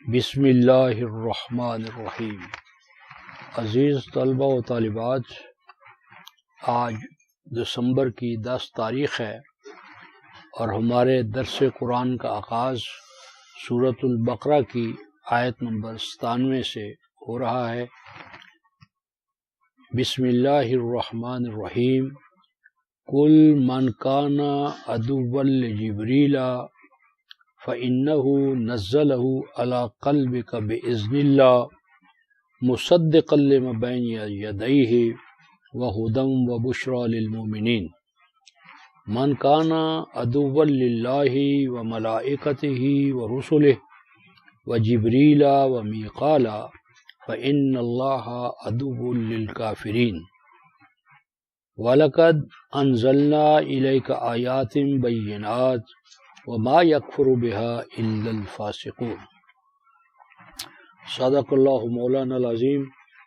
بسم اللہ الرحمن الرحیم۔ عزیز طلبہ و طالبات، آج دسمبر کی 10 تاریخ ہے اور ہمارے درس قرآن کا آغاز سورۃ البقرہ کی آیت نمبر 97 سے ہو رہا ہے۔ بسم اللہ الرحمن الرحیم۔ قل من کان عدوا لجبریل فإنه نزله على قلبك بإذن الله مصدقا لما بين يديه وهدى وبشرى للمؤمنين من كان عدوا لله وملائكته ورسله وجبريل وميقال فإن الله عدو للكافرين وَلَقَدْ أَنزَلْنَا إِلَيْكَ آيَاتٍ بَيِّنَاتٍ وَمَا يَكْفُرُ بِهَا إِلَّا الْفَاسِقُونَ۔ صدق اللہ مولانا العظیم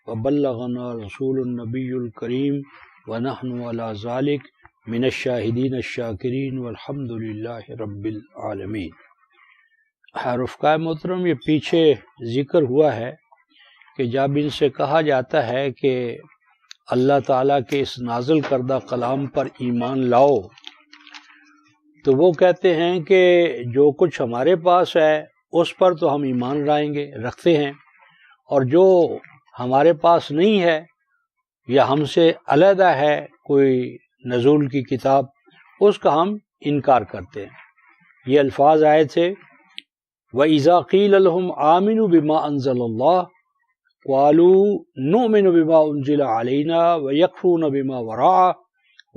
وبلغنا رسول النبی الکریم ونحن علی ذلک من الشاہدین الشاکرین والحمد للہ رب العالمین۔ رفقائے محترم، یہ پیچھے ذکر ہوا ہے کہ جب ان سے کہا جاتا ہے کہ اللہ تعالیٰ کے اس نازل کردہ کلام پر ایمان لاؤ، تو وہ کہتے ہیں کہ جو کچھ ہمارے پاس ہے اس پر تو ہم ایمان رکھتے ہیں، اور جو ہمارے پاس نہیں ہے یا ہم سے علیحدہ ہے کوئی نزول کی کتاب، اس کا ہم انکار کرتے ہیں۔ یہ الفاظ آئے تھے وَإِذَا قِيلَ لَهُمْ آمِنُوا بِمَا أَنزَلَ اللَّهُ قَالُوا نُؤْمِنُ بِمَا أُنزِلَ عَلَيْنَا وَيَكْفُرُونَ بِمَا وَرَاءَهُ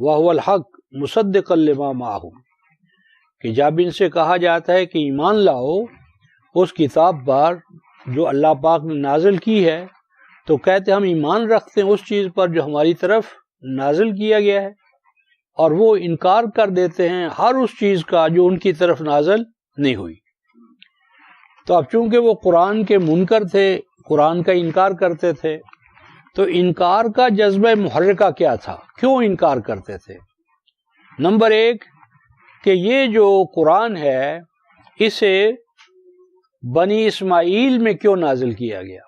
وَهُوَ الْحَقُّ مُصَدِّقًا لِمَا مَعَهُمْ، کہ جب ان سے کہا جاتا ہے کہ ایمان لاؤ اس کتاب پر جو اللہ پاک نے نازل کی ہے، تو کہتے ہم ایمان رکھتے ہیں اس چیز پر جو ہماری طرف نازل کیا گیا ہے، اور وہ انکار کر دیتے ہیں ہر اس چیز کا جو ان کی طرف نازل نہیں ہوئی۔ تو اب چونکہ وہ قرآن کے منکر تھے، قرآن کا انکار کرتے تھے، تو انکار کا جذبہ محرکہ کیا تھا؟ کیوں انکار کرتے تھے؟ نمبر ایک کہ یہ جو قرآن ہے اسے بنی اسماعیل میں کیوں نازل کیا گیا؟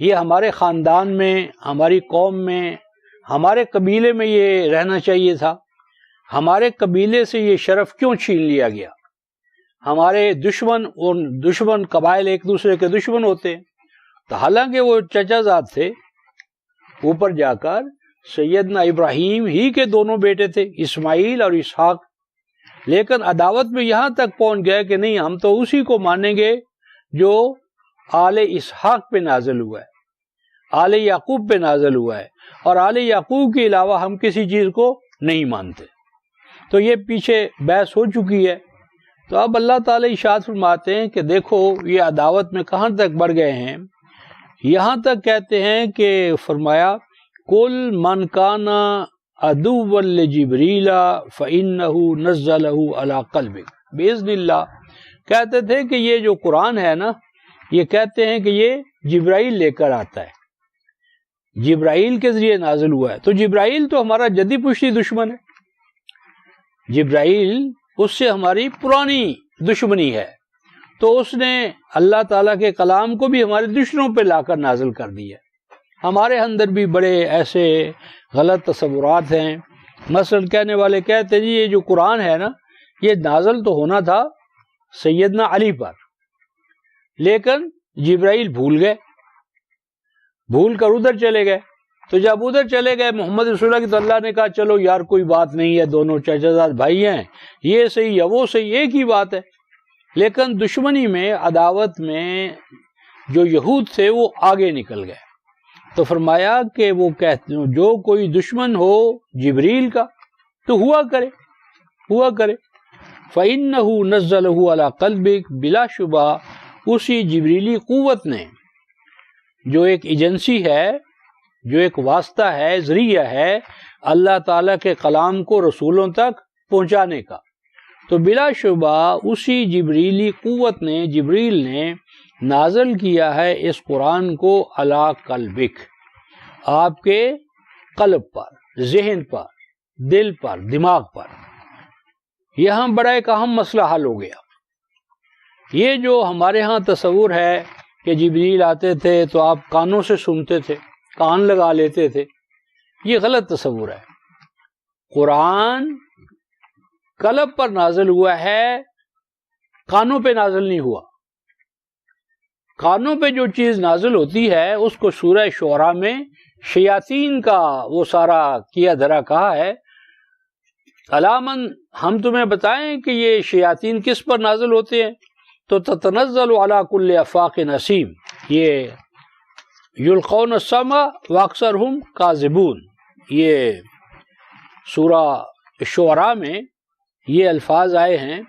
یہ ہمارے خاندان میں، ہماری قوم میں، ہمارے قبیلے میں یہ رہنا چاہیے تھا۔ ہمارے قبیلے سے یہ شرف کیوں چھین لیا گیا؟ ہمارے دشمن قبائل ایک دوسرے کے دشمن ہوتے ہیں، تو حالانکہ وہ چچا زاد تھے، اوپر جا کر سیدنا ابراہیم ہی کے دونوں بیٹے تھے، اسماعیل اور اسحاق، لیکن عداوت میں یہاں تک پہنچ گئے کہ نہیں، ہم تو اسی کو مانیں گے جو آل اسحاق پہ نازل ہوا ہے، آل یعقوب پہ نازل ہوا ہے، اور آل یعقوب کے علاوہ ہم کسی چیز کو نہیں مانتے۔ تو یہ پیچھے بحث ہو چکی ہے۔ تو اب اللہ تعالیٰ ارشاد فرماتے ہیں کہ دیکھو یہ عداوت میں کہاں تک بڑھ گئے ہیں، یہاں تک کہتے ہیں کہ فرمایا قل من کان عدوا لجبریل فإنه نزله على قلبك بإذن اللہ۔ کہتے تھے کہ یہ جو قرآن ہے نا، یہ کہتے ہیں کہ یہ جبرائیل لے کر آتا ہے، جبرائیل کے ذریعے نازل ہوا ہے۔ تو جبرائیل تو ہمارا جدی پشتی دشمن ہے، جبرائیل اس سے ہماری پرانی دشمنی ہے، تو اس نے اللہ تعالیٰ کے کلام کو بھی ہمارے دشمنوں پہ لا کر نازل کر دیا۔ ہمارے اندر بھی بڑے ایسے غلط تصورات ہیں۔ مثلا کہنے والے کہتے ہیں جی یہ جو قرآن ہے نا، یہ نازل تو ہونا تھا سیدنا علی پر، لیکن جبرائیل بھول گئے، بھول کر ادھر چلے گئے۔ تو جب ادھر چلے گئے محمد رسول اللہ کی، تو اللہ نے کہا چلو یار کوئی بات نہیں ہے، دونوں چچا زاد بھائی ہیں، یہ صحیح ہے وہ صحیح، ایک ہی بات ہے۔ لیکن دشمنی میں، عداوت میں جو یہود تھے وہ آگے نکل گئے۔ تو فرمایا کہ وہ کہتے ہیں جو کوئی دشمن ہو جبریل کا تو ہوا کرے فَإِنَّهُ نَزَّلَهُ عَلَى قَلْبِكَ، بلا شبہ اسی جبریلی قوت نے، جو ایک ایجنسی ہے، جو ایک واسطہ ہے، ذریعہ ہے اللہ تعالیٰ کے کلام کو رسولوں تک پہنچانے کا، تو بلا شبہ اسی جبریلی قوت نے، جبریل نے نازل کیا ہے اس قرآن کو علی قلبک، آپ کے قلب پر، ذہن پر، دل پر، دماغ پر۔ یہاں بڑا ایک اہم مسئلہ حل ہو گیا یہ جو ہمارے ہاں تصور ہے کہ جبریل آتے تھے تو آپ کانوں سے سنتے تھے، کان لگا لیتے تھے، یہ غلط تصور ہے۔ قرآن قلب پر نازل ہوا ہے، کانوں پہ نازل نہیں ہوا۔ کانوں پہ جو چیز نازل ہوتی ہے اس کو سورہ شعراء میں شیاطین کا وہ سارا کیا دھرا کہا ہے۔ علامن ہم تمہیں بتائیں کہ یہ شیاطین کس پر نازل ہوتے ہیں، تو تتنزل علی کل افاق نسیم، یہ یلقون السمع واکثرہم کاذبون، یہ سورہ شعراء میں یہ الفاظ آئے ہیں۔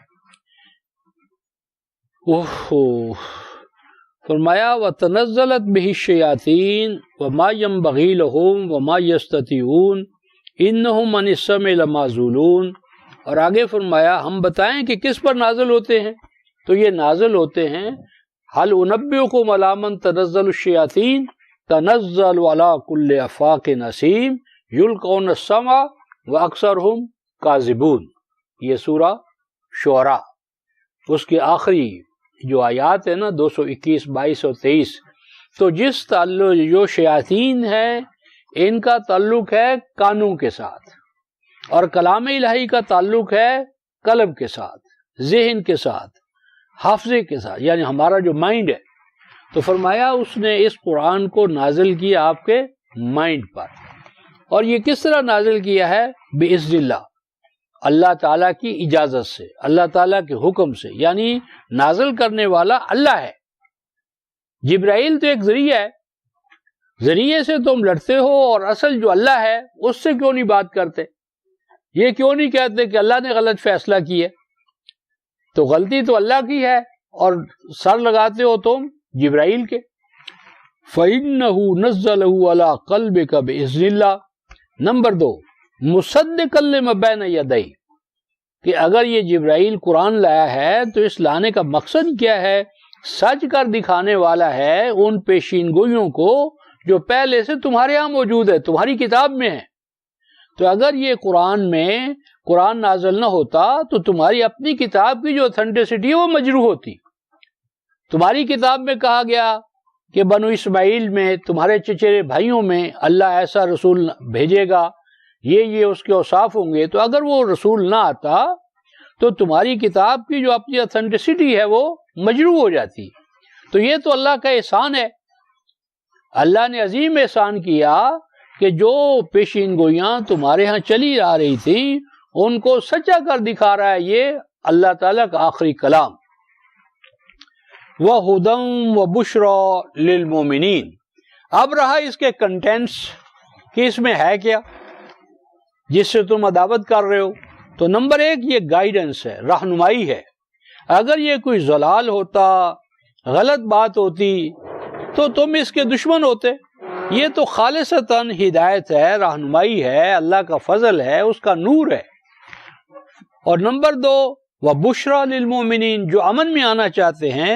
فرمایا وتنزلت به الشیاطین وما ينبغي لهم وما يستطيعون انہم عن السمع لمعزولون، اور آگے فرمایا ہم بتائیں کہ کس پر نازل ہوتے ہیں، تو یہ نازل ہوتے ہیں هل انبئکم علی من تنزل الشیاطین تنزل علی کل افاق نسیم یلقون السمع واکثرہم کاذبون، یہ سورہ شعراء اس کی آخری جو آیات ہے نا 221، 22 اور 23۔ تو جس تعلق جو شیاطین ہے ان کا تعلق ہے کانوں کے ساتھ، اور کلام الہی کا تعلق ہے قلب کے ساتھ، ذہن کے ساتھ، حافظے کے ساتھ، یعنی ہمارا جو مائنڈ ہے۔ تو فرمایا اس نے اس قرآن کو نازل کیا آپ کے مائنڈ پر، اور یہ کس طرح نازل کیا ہے؟ بِإِذْنِ اللہ، اللہ تعالیٰ کی اجازت سے، اللہ تعالیٰ کے حکم سے، یعنی نازل کرنے والا اللہ ہے۔ جبرائیل تو ایک ذریعہ ہے، ذریعے سے تم لڑتے ہو، اور اصل جو اللہ ہے اس سے کیوں نہیں بات کرتے؟ یہ کیوں نہیں کہتے کہ اللہ نے غلط فیصلہ کیا؟ تو غلطی تو اللہ کی ہے، اور سر لگاتے ہو تم جبرائیل کے۔ فَإِنَّهُ نَزَّلَهُ عَلَىٰ قَلْبِكَ بِإِذْنِ اللَّهِ۔ نمبر 2، مصدقا لما بین یدیہ، کہ اگر یہ جبرائیل قرآن لایا ہے تو اس لانے کا مقصد کیا ہے؟ سچ کر دکھانے والا ہے ان پیشین گوئیوں کو جو پہلے سے تمہارے ہاں موجود ہے، تمہاری کتاب میں ہے۔ تو اگر یہ قرآن نازل نہ ہوتا تو تمہاری اپنی کتاب کی جو اتھینٹسٹی ہے وہ مجروح ہوتی۔ تمہاری کتاب میں کہا گیا کہ بنو اسماعیل میں، تمہارے چچیرے بھائیوں میں اللہ ایسا رسول بھیجے گا، یہ اس کے اوصاف ہوں گے۔ تو اگر وہ رسول نہ آتا تو تمہاری کتاب کی جو اپنی اتھینٹسٹی ہے وہ مجروح ہو جاتی۔ تو یہ تو اللہ کا احسان ہے، اللہ نے عظیم احسان کیا کہ جو پیشین گوئیاں تمہارے ہاں چلی آ رہی تھی ان کو سچا کر دکھا رہا ہے یہ اللہ تعالیٰ کا آخری کلام۔ وَهُدًى وَبُشْرَى لِلْمُؤْمِنِينَ۔ اب رہا اس کے کنٹینٹس کہ اس میں ہے کیا جس سے تم عداوت کر رہے ہو۔ تو نمبر 1 یہ گائیڈنس ہے، رہنمائی ہے۔ اگر یہ کوئی ضلال ہوتا، غلط بات ہوتی تو تم اس کے دشمن ہوتے۔ یہ تو خالصتاً ہدایت ہے، رہنمائی ہے، اللہ کا فضل ہے، اس کا نور ہے۔ اور نمبر 2 وَبُشْرَى لِلْمُؤْمِنِينَ، جو امن میں آنا چاہتے ہیں،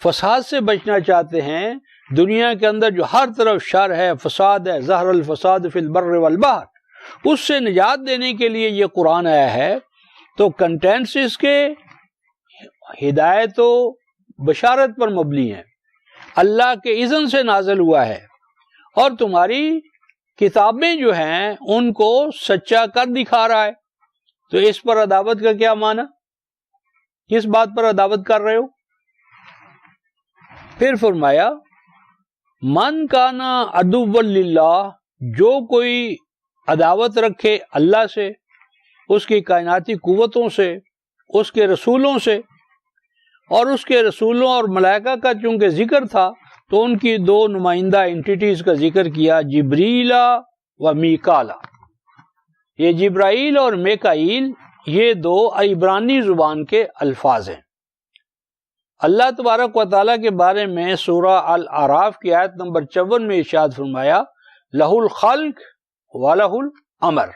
فساد سے بچنا چاہتے ہیں، دنیا کے اندر جو ہر طرف شر ہے، فساد ہے، ظہر الفساد فی البر والبحر، اس سے نجات دینے کے لیے یہ قرآن آیا ہے۔ تو کنٹینٹس اس کے ہدایت و بشارت پر مبنی ہیں، اللہ کے اذن سے نازل ہوا ہے، اور تمہاری کتابیں جو ہیں ان کو سچا کر دکھا رہا ہے۔ تو اس پر عداوت کا کیا معنی؟ کس بات پر عداوت کر رہے ہو؟ پھر فرمایا من کانا عدوا للہ، جو کوئی عداوت رکھے اللہ سے، اس کی کائناتی قوتوں سے، اس کے رسولوں سے، اور اس کے رسولوں اور ملائکہ کا چونکہ ذکر تھا تو ان کی 2 نمائندہ انٹیٹیز کا ذکر کیا، جبریل و میکالا۔ یہ جبرائیل اور میکائیل یہ 2 عبرانی زبان کے الفاظ ہیں۔ اللہ تبارک و تعالیٰ کے بارے میں سورہ الاعراف کی آیت نمبر 54 میں ارشاد فرمایا لہ الخلق وَلَهُ الْأَمْرُ،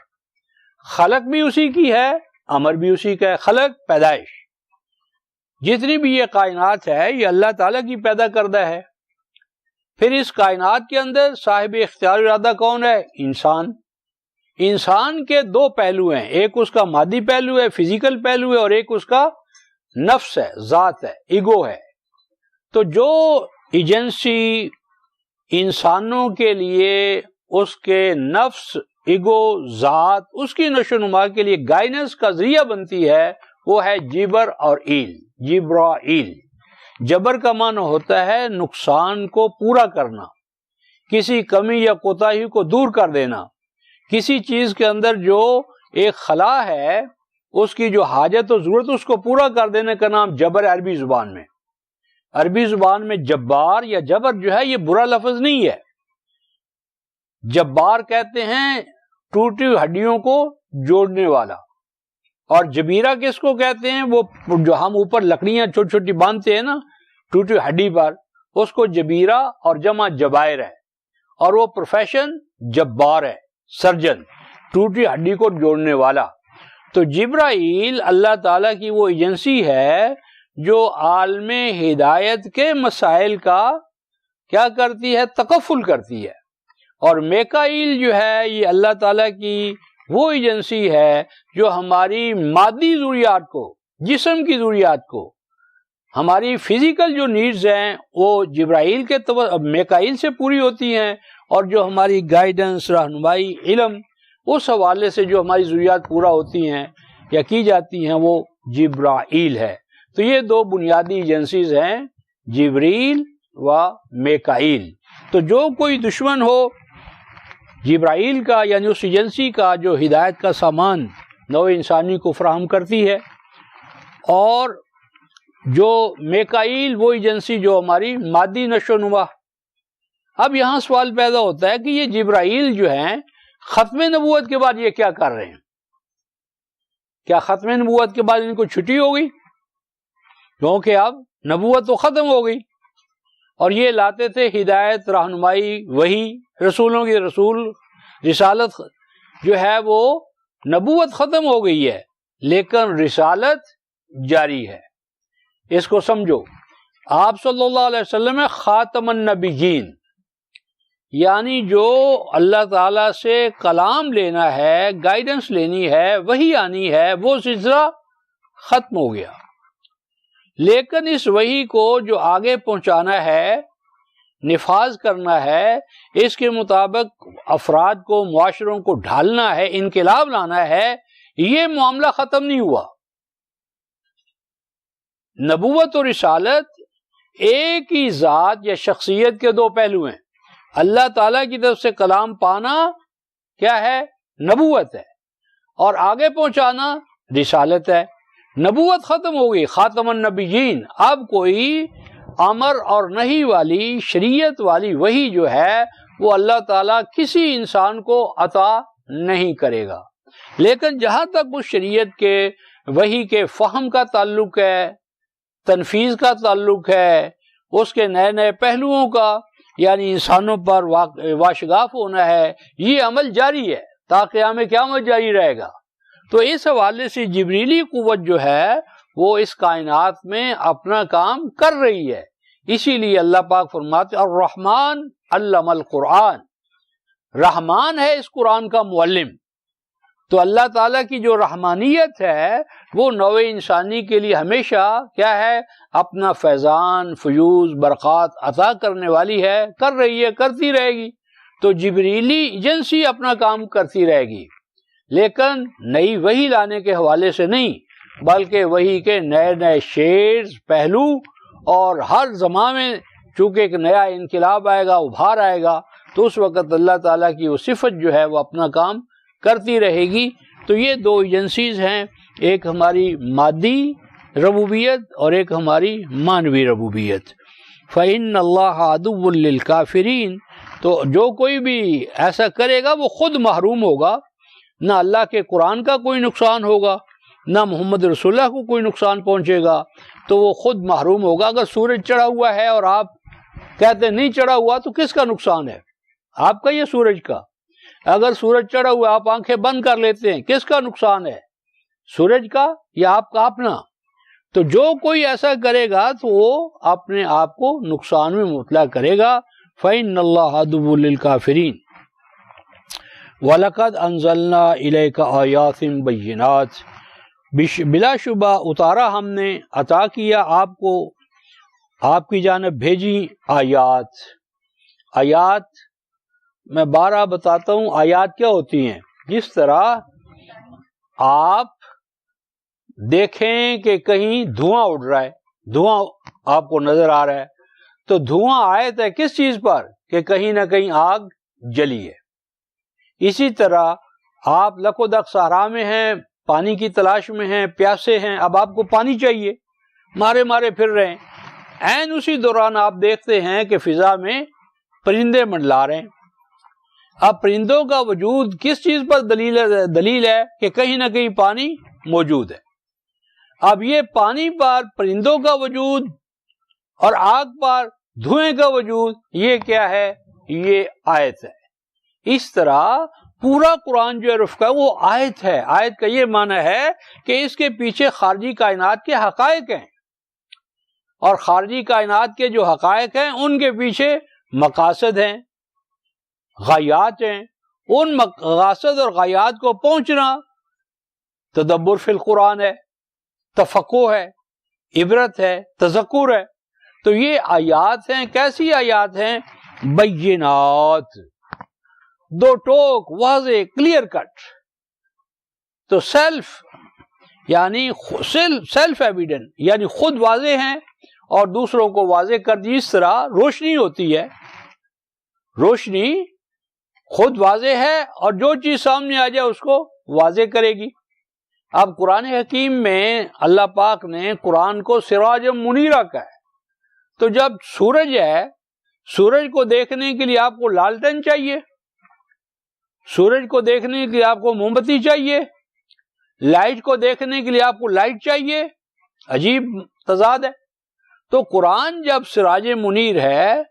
خلق بھی اسی کی ہے، امر بھی اسی کا ہے۔ خلق پیدائش، جتنی بھی یہ کائنات ہے یہ اللہ تعالیٰ کی پیدا کردہ ہے۔ پھر اس کائنات کے اندر صاحب اختیار ارادہ کون ہے؟ انسان۔ انسان کے 2 پہلو ہیں، ایک اس کا مادی پہلو ہے، فزیکل پہلو ہے، اور ایک اس کا نفس ہے، ذات ہے، ایگو ہے۔ تو جو ایجنسی انسانوں کے لیے اس کے نفس، ایگو، ذات، اس کی نشو و نما کے لیے گائیڈنس کا ذریعہ بنتی ہے، وہ ہے جبر اور ایل، جبرائیل۔ جبر کا معنی ہوتا ہے نقصان کو پورا کرنا، کسی کمی یا کوتاہی کو دور کر دینا، کسی چیز کے اندر جو ایک خلا ہے اس کی جو حاجت و ضرورت اس کو پورا کر دینے کا نام جبر ہے عربی زبان میں۔ عربی زبان میں جبار یا جبر جو ہے یہ برا لفظ نہیں ہے۔ جبار کہتے ہیں ٹوٹی ہڈیوں کو جوڑنے والا، اور جبیرہ کس کو کہتے ہیں؟ وہ جو ہم اوپر لکڑیاں چھوٹی چھوٹی باندھتے ہیں نا ٹوٹی ہڈی پر، اس کو جبیرہ اور جمع جبائر ہے، اور وہ پروفیشن جبار ہے، سرجن، ٹوٹی ہڈی کو جوڑنے والا۔ تو جبرائیل اللہ تعالیٰ کی وہ ایجنسی ہے جو عالم ہدایت کے مسائل کا کیا کرتی ہے؟ تکفل کرتی ہے۔ اور میکائیل جو ہے یہ اللہ تعالیٰ کی وہ ایجنسی ہے جو ہماری مادی ضروریات کو، جسم کی ضروریات کو، ہماری فزیکل جو نیڈز ہیں وہ جبرائیل کے میکائیل سے پوری ہوتی ہیں، اور جو ہماری گائیڈنس، رہنمائی، علم، اس حوالے سے جو ہماری ضروریات پورا ہوتی ہیں یا کی جاتی ہیں وہ جبرائیل ہے۔ تو یہ دو بنیادی ایجنسیز ہیں، جبریل و میکائیل۔ تو جو کوئی دشمن ہو جبرائیل کا، یعنی اس ایجنسی کا جو ہدایت کا سامان نوع انسانی کو فراہم کرتی ہے، اور جو میکائیل وہ ایجنسی جو ہماری مادی نشو و نما۔ اب یہاں سوال پیدا ہوتا ہے کہ یہ جبرائیل جو ہیں ختم نبوت کے بعد یہ کیا کر رہے ہیں؟ کیا ختم نبوت کے بعد ان کو چھٹی ہو گئی؟ کیونکہ اب نبوت تو ختم ہو گئی، اور یہ لاتے تھے ہدایت، رہنمائی، وحی، رسولوں کی رسول، رسالت جو ہے وہ، نبوت ختم ہو گئی ہے لیکن رسالت جاری ہے۔ اس کو سمجھو، آپ صلی اللہ علیہ وسلم خاتم النبیین، یعنی جو اللہ تعالیٰ سے کلام لینا ہے، گائیڈنس لینی ہے، وحی آنی ہے، وہ سلسلہ ختم ہو گیا۔ لیکن اس وحی کو جو آگے پہنچانا ہے، نفاذ کرنا ہے، اس کے مطابق افراد کو، معاشروں کو ڈھالنا ہے، انقلاب لانا ہے، یہ معاملہ ختم نہیں ہوا۔ نبوت اور رسالت ایک ہی ذات یا شخصیت کے دو پہلو ہیں۔ اللہ تعالیٰ کی طرف سے کلام پانا کیا ہے؟ نبوت ہے، اور آگے پہنچانا رسالت ہے۔ نبوت ختم ہو گئی، خاتم النبیین۔ اب کوئی امر اور نہی والی، شریعت والی وحی جو ہے وہ اللہ تعالیٰ کسی انسان کو عطا نہیں کرے گا۔ لیکن جہاں تک اس شریعت کے، وحی کے فہم کا تعلق ہے، تنفیذ کا تعلق ہے، اس کے نئے نئے پہلوؤں کا، یعنی انسانوں پر واشگاف ہونا ہے، یہ عمل جاری ہے تا قیام قیامت جاری رہے گا۔ تو اس حوالے سے جبریلی قوت جو ہے وہ اس کائنات میں اپنا کام کر رہی ہے۔ اسی لیے اللہ پاک فرماتے الرحمن علم القرآن، رحمان ہے اس قرآن کا معلم۔ تو اللہ تعالیٰ کی جو رحمانیت ہے وہ نوع انسانی کے لیے ہمیشہ کیا ہے؟ اپنا فیضان، فیوز، برکات عطا کرنے والی ہے، کر رہی ہے، کرتی رہے گی۔ تو جبریلی ایجنسی اپنا کام کرتی رہے گی، لیکن نئی وحی لانے کے حوالے سے نہیں، بلکہ وحی کے نئے نئے شیڈز، پہلو، اور ہر زمانے میں چونکہ ایک نیا انقلاب آئے گا، ابھار آئے گا، تو اس وقت اللہ تعالیٰ کی وہ صفت جو ہے وہ اپنا کام کرتی رہے گی۔ تو یہ دو ایجنسیز ہیں، ایک ہماری مادی ربوبیت اور ایک ہماری معنوی ربوبیت۔ فَإِنَّ اللَّهَ عَدُوٌّ لِّلْكَافِرِينَ، تو جو کوئی بھی ایسا کرے گا وہ خود محروم ہوگا، نہ اللہ کے قرآن کا کوئی نقصان ہوگا، نہ محمد رسول اللہ کو کوئی نقصان پہنچے گا، تو وہ خود محروم ہوگا۔ اگر سورج چڑھا ہوا ہے اور آپ کہتے ہیں نہیں چڑھا ہوا، تو کس کا نقصان ہے؟ آپ کا یا سورج کا؟ اگر سورج چڑھا ہوا آپ آنکھیں بند کر لیتے ہیں، کس کا نقصان ہے؟ سورج کا یا آپ کا اپنا؟ تو جو کوئی ایسا کرے گا تو وہ اپنے آپ کو نقصان میں مبتلا کرے گا۔ فَإِنَّ اللَّهَ عَدُوٌّ لِّلْكَافِرِينَ وَلَقَدْ أَنزَلْنَا إِلَيْكَ آيَاتٍ بَيِّنَاتٍ، بلا شبہ اتارا ہم نے، عطا کیا آپ کو، آپ کی جانب بھیجی آیات۔ آیات میں بارہ بتاتا ہوں آیات کیا ہوتی ہیں۔ جس طرح آپ دیکھیں کہ کہیں دھواں اڑ رہا ہے، دھواں آپ کو نظر آ رہا ہے، تو دھواں آیت ہے کس چیز پر؟ کہ کہیں نہ کہیں آگ جلی ہے۔ اسی طرح آپ لکو دک صحرا میں ہیں، پانی کی تلاش میں ہیں، پیاسے ہیں، اب آپ کو پانی چاہیے، مارے مارے پھر رہے ہیں، عین اسی دوران آپ دیکھتے ہیں کہ فضا میں پرندے منڈلا رہے ہیں۔ اب پرندوں کا وجود کس چیز پر دلیل ہے؟ کہ کہیں نہ کہیں پانی موجود ہے۔ اب یہ پانی پر پرندوں کا وجود اور آگ پر دھوئیں کا وجود، یہ کیا ہے؟ یہ آیت ہے۔ اس طرح پورا قرآن جو رفقہ وہ آیت ہے۔ آیت کا یہ معنی ہے کہ اس کے پیچھے خارجی کائنات کے حقائق ہیں، اور خارجی کائنات کے جو حقائق ہیں ان کے پیچھے مقاصد ہیں، غایات ہیں۔ ان مقاصد اور غایات کو پہنچنا تدبر فی القرآن ہے، تفقہ ہے، عبرت ہے، تذکر ہے۔ تو یہ آیات ہیں، کیسی آیات ہیں؟ بینات، دو ٹوک، واضح، کلیئر کٹ۔ تو یعنی سیلف ایویڈنٹ، یعنی خود واضح ہیں اور دوسروں کو واضح کر دی۔ اس طرح روشنی ہوتی ہے، روشنی خود واضح ہے اور جو چیز سامنے آ جائے اس کو واضح کرے گی۔ اب قرآن حکیم میں اللہ پاک نے قرآن کو سراج منیرہ کہا ہے۔ تو جب سورج ہے، سورج کو دیکھنے کے لیے آپ کو لالٹن چاہیے، سورج کو دیکھنے کے لیے آپ کو موم بتی چاہیے، لائٹ کو دیکھنے کے لیے آپ کو لائٹ چاہیے۔ عجیب تضاد ہے۔ تو قرآن جب سراج منیر ہے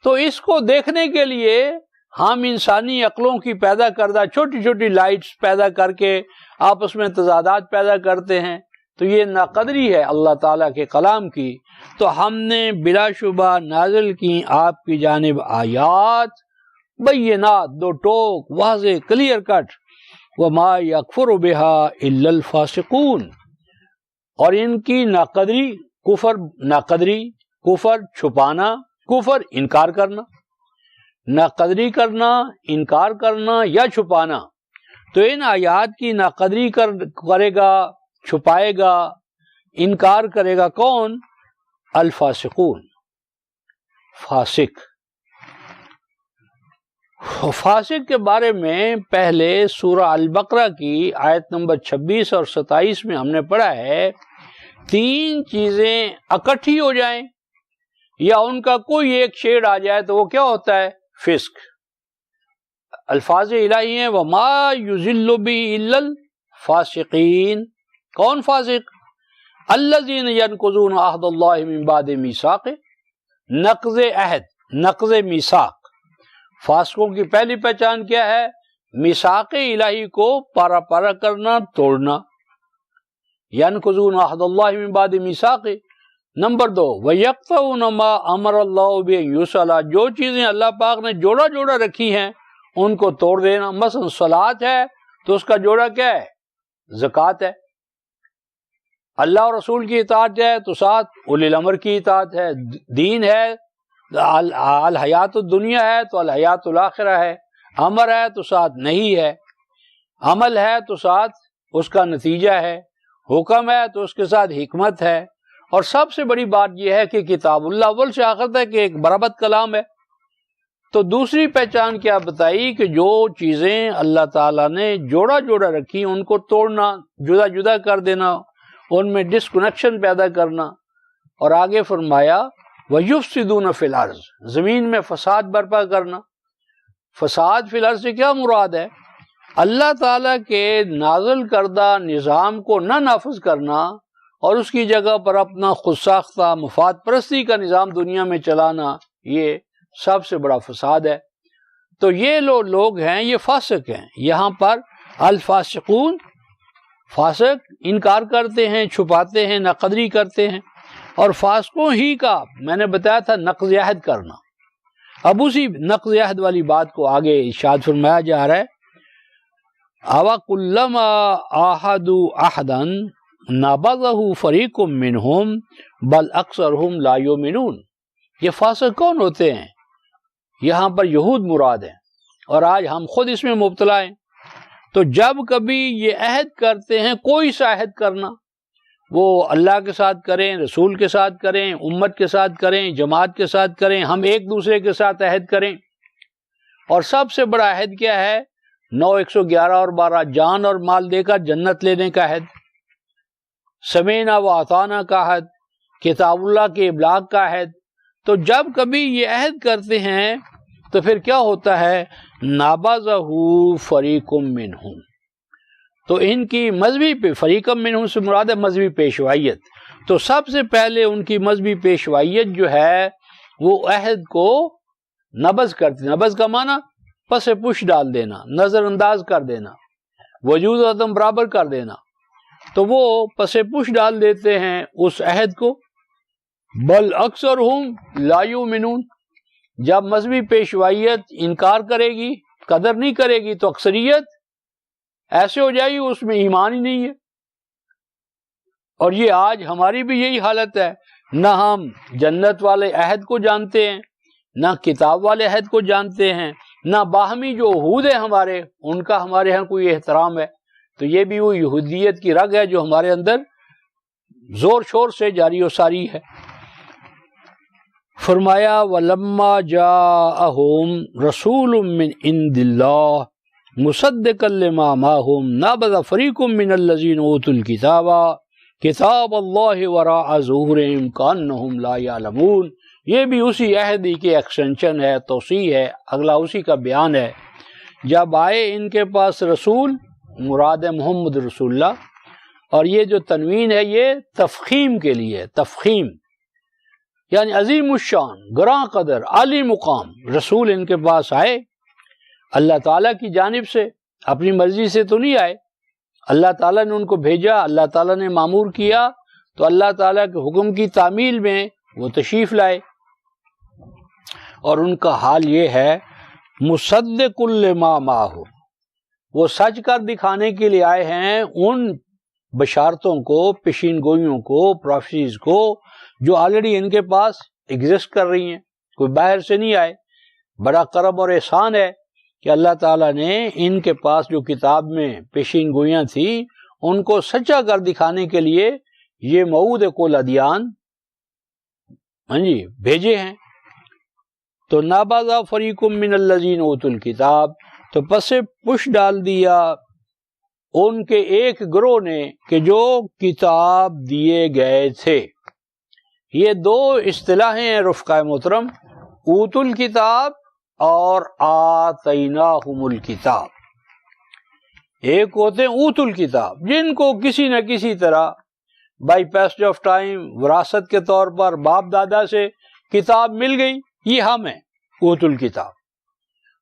تو اس کو دیکھنے کے لیے ہم انسانی عقلوں کی پیدا کردہ چھوٹی چھوٹی لائٹس پیدا کر کے آپس میں تضادات پیدا کرتے ہیں، تو یہ ناقدری ہے اللہ تعالیٰ کے کلام کی۔ تو ہم نے بلا شبہ نازل کی آپ کی جانب آیات بینات، دو ٹوک، واضح، کلیئر کٹ۔ وما یکفر بہا الا الفاسقون، اور ان کی ناقدری، کفر چھپانا، کفر انکار کرنا، ناقدری کرنا، انکار کرنا یا چھپانا، تو ان آیات کی ناقدری کرے گا، چھپائے گا، انکار کرے گا کون؟ الفاسقون، فاسق۔ فاسق کے بارے میں پہلے سورہ البقرہ کی آیت نمبر 26 اور 27 میں ہم نے پڑھا ہے، تین چیزیں اکٹھی ہو جائیں یا ان کا کوئی ایک شیڈ آ جائے تو وہ کیا ہوتا ہے؟ فسق۔ الفاظ الہی ہیں وما یضل بہ الا الفاسقین۔ کون فاسق؟ الذین ینقضون عہد اللہ من بعد میثاقہ، نقض عہد، نقض میثاق۔ فاسقوں کی پہلی پہچان کیا ہے؟ میثاق الہی کو پارا پارا کرنا، توڑنا۔ ینقضون عہد اللہ من بعد میثاقہ۔ نمبر 2، وَيَقْطَعُونَ مَا أَمَرَ اللَّهُ بِأَن يُوصَلَ، جو چیزیں اللہ پاک نے جوڑا جوڑا رکھی ہیں ان کو توڑ دینا۔ مثلا صلاۃ ہے تو اس کا جوڑا کیا ہے؟ زکوٰۃ ہے۔ اللہ اور رسول کی اطاعت ہے تو ساتھ اولی الامر کی اطاعت ہے۔ دین ہے، الحیات الدنیا ہے تو الحیات الآخرہ ہے۔ امر ہے تو ساتھ نہیں ہے، عمل ہے تو ساتھ اس کا نتیجہ ہے، حکم ہے تو اس کے ساتھ حکمت ہے۔ اور سب سے بڑی بات یہ ہے کہ کتاب اللہ اول سے آخر تک کہ ایک برابر کلام ہے۔ تو دوسری پہچان کیا بتائی کہ جو چیزیں اللہ تعالیٰ نے جوڑا جوڑا رکھی ان کو توڑنا، جدا جدا کر دینا، ان میں ڈسکنیکشن پیدا کرنا۔ اور آگے فرمایا وَيُفْسِدُونَ فِي الْأَرْضِ، زمین میں فساد برپا کرنا۔ فساد فی الارض سے کیا مراد ہے؟ اللہ تعالیٰ کے نازل کردہ نظام کو نہ نافذ کرنا اور اس کی جگہ پر اپنا خود ساختہ مفاد پرستی کا نظام دنیا میں چلانا، یہ سب سے بڑا فساد ہے۔ تو یہ لوگ ہیں، یہ فاسق ہیں۔ یہاں پر الفاسقون، فاسق انکار کرتے ہیں، چھپاتے ہیں، ناقدری کرتے ہیں۔ اور فاسقوں ہی کا میں نے بتایا تھا نقض عہد کرنا۔ اب اسی نقض عہد والی بات کو آگے ارشاد فرمایا جا رہا ہے، اوا کلما عاہدوا عہدا نبذہ فریق منہم بل اکثرہم لا یؤمنون. یہ فاسق کون ہوتے ہیں؟ یہاں پر یہود مراد ہیں، اور آج ہم خود اس میں مبتلا ہیں. تو جب کبھی یہ عہد کرتے ہیں، کوئی سا عہد کرنا، وہ اللہ کے ساتھ کریں، رسول کے ساتھ کریں، امت کے ساتھ کریں، جماعت کے ساتھ کریں، ہم ایک دوسرے کے ساتھ عہد کریں. اور سب سے بڑا عہد کیا ہے؟ 9 111 اور 12 جان اور مال دے کر جنت لینے کا عہد، سمینا و اطانا کا عہد، کتاب اللہ کے ابلاغ کا عہد. تو جب کبھی یہ عہد کرتے ہیں تو پھر کیا ہوتا ہے؟ نابذہ فریق منہم. تو ان کی مذہبی فریق منہم سے مراد ہے مذہبی پیشوائیت. تو سب سے پہلے ان کی مذہبی پیشوائیت جو ہے وہ عہد کو نبذ کرتی. نبذ کا معنی پس پش ڈال دینا، نظر انداز کر دینا، وجود و عدم برابر کر دینا. تو وہ پس پش ڈال دیتے ہیں اس عہد کو. بل اکثرہم لا یؤمنون. جب مذہبی پیشوائیت انکار کرے گی، قدر نہیں کرے گی، تو اکثریت ایسے ہو جائے گی اس میں ایمان ہی نہیں ہے. اور یہ آج ہماری بھی یہی حالت ہے. نہ ہم جنت والے عہد کو جانتے ہیں، نہ کتاب والے عہد کو جانتے ہیں، نہ باہمی جو عہود ہیں ہمارے، ان کا ہمارے ہاں کوئی احترام ہے. تو یہ بھی وہ یہودیت کی رگ ہے جو ہمارے اندر زور شور سے جاری و ساری ہے. فرمایا وَلَمَّا جَاءَهُمْ رَسُولٌ مِّنْ عِنْدِ اللَّهِ مُصَدِّقًا لِمَا مَعَهُمْ نَبَذَ فَرِيقٌ مِّنَ الَّذِينَ أُوتُوا الْكِتَابَ كِتَابَ اللَّهِ وَرَاءَ ظُهُورِهِمْ كَأَنَّهُمْ لَا يَعْلَمُونَ. یہ بھی اسی عہد کی ایکسٹینشن ہے، توسیع ہے، اگلا اسی کا بیان ہے. جب آئے ان کے پاس رسول، مراد محمد رسول اللہ، اور یہ جو تنوین ہے یہ تفخیم کے لیے، تفخیم یعنی عظیم الشان، گراں قدر، عالی مقام رسول ان کے پاس آئے اللہ تعالیٰ کی جانب سے. اپنی مرضی سے تو نہیں آئے، اللہ تعالیٰ نے ان کو بھیجا، اللہ تعالیٰ نے مامور کیا، تو اللہ تعالیٰ کے حکم کی تعمیل میں وہ تشریف لائے. اور ان کا حال یہ ہے مصدق لما معہ، وہ سچ کر دکھانے کے لیے آئے ہیں ان بشارتوں کو، پیشین گوئیوں کو، پروفیسیز کو جو آلریڈی ان کے پاس ایگزسٹ کر رہی ہیں. کوئی باہر سے نہیں آئے. بڑا کرم اور احسان ہے کہ اللہ تعالیٰ نے ان کے پاس جو کتاب میں پیشین گوئیاں تھیں ان کو سچا کر دکھانے کے لیے یہ موعود کل ادیان بھیجے ہیں. تو نابذہ فریق من الذین اوتوا الکتاب، تو پس پش ڈال دیا ان کے ایک گروہ نے کہ جو کتاب دیے گئے تھے. یہ دو اصطلاحیں ہیں رفقائے محترم، اوت الکتاب اور آتیناہم الکتاب. ایک ہوتے ہیں اوت الکتاب جن کو کسی نہ کسی طرح بائی پیسج آف ٹائم وراثت کے طور پر باپ دادا سے کتاب مل گئی، یہ ہم ہیں اوت الکتاب.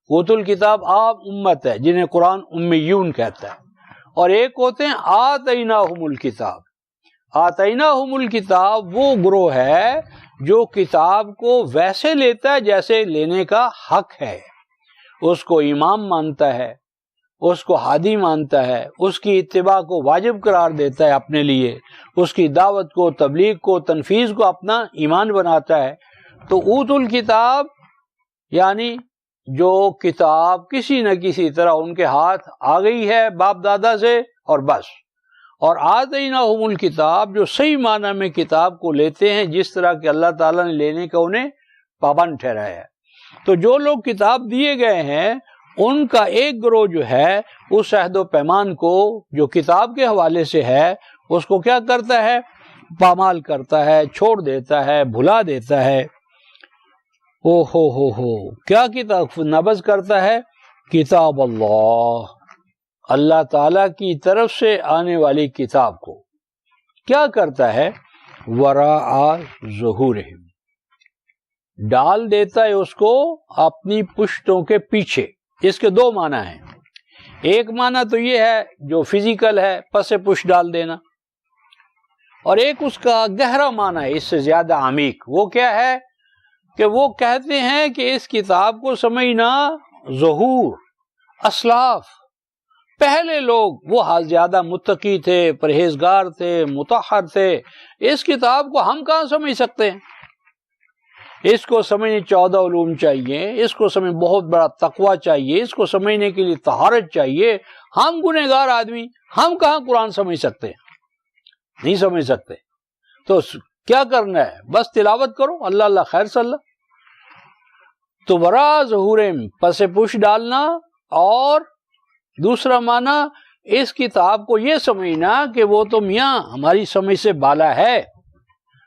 اوت الکتاب عام امت ہے جنہیں قرآن امیون کہتا ہے. اور ایک ہوتے ہیں آتیناہم الکتاب. آتیناہم الکتاب وہ گروہ ہے جو کتاب کو ویسے لیتا ہے جیسے لینے کا حق ہے، اس کو امام مانتا ہے، اس کو ہادی مانتا ہے، اس کی اتباع کو واجب قرار دیتا ہے اپنے لیے، اس کی دعوت کو، تبلیغ کو، تنفیذ کو اپنا ایمان بناتا ہے. تو اوت الکتاب یعنی جو کتاب کسی نہ کسی طرح ان کے ہاتھ آ گئی ہے باپ دادا سے اور بس. اور آتیناہم الکتاب جو صحیح معنی میں کتاب کو لیتے ہیں جس طرح کہ اللہ تعالیٰ نے لینے کا انہیں پابند ٹھہرایا ہے. تو جو لوگ کتاب دیے گئے ہیں ان کا ایک گروہ جو ہے اس عہد و پیمان کو جو کتاب کے حوالے سے ہے اس کو کیا کرتا ہے؟ پامال کرتا ہے، چھوڑ دیتا ہے، بھلا دیتا ہے. او ہو کیا کتاب نبذ کرتا ہے؟ کتاب اللہ تعالیٰ کی طرف سے آنے والی کتاب کو کیا کرتا ہے؟ وراء ظہورہم، ڈال دیتا ہے اس کو اپنی پشتوں کے پیچھے. اس کے دو معنی ہیں. ایک معنی تو یہ ہے جو فزیکل ہے، پس پش ڈال دینا، اور ایک اس کا گہرا معنی ہے اس سے زیادہ عمیق. وہ کیا ہے کہ وہ کہتے ہیں کہ اس کتاب کو سمجھنا ظہور، اسلاف، پہلے لوگ وہ زیادہ متقی تھے، پرہیزگار تھے، مطہر تھے. اس کتاب کو ہم کہاں سمجھ سکتے ہیں؟ اس کو سمجھنے 14 علوم چاہیے، اس کو سمجھ بہت بڑا تقوی چاہیے، اس کو سمجھنے کے لیے طہارت چاہیے. ہم گنہگار آدمی، ہم کہاں قرآن سمجھ سکتے ہیں؟ نہیں سمجھ سکتے. تو کیا کرنا ہے؟ بس تلاوت کرو، اللہ اللہ خیر صلی اللہ. تو ورا ظہورہم، پس پوش ڈالنا. اور دوسرا معنی اس کتاب کو یہ سمجھنا کہ وہ تو میاں ہماری سمجھ سے بالا ہے.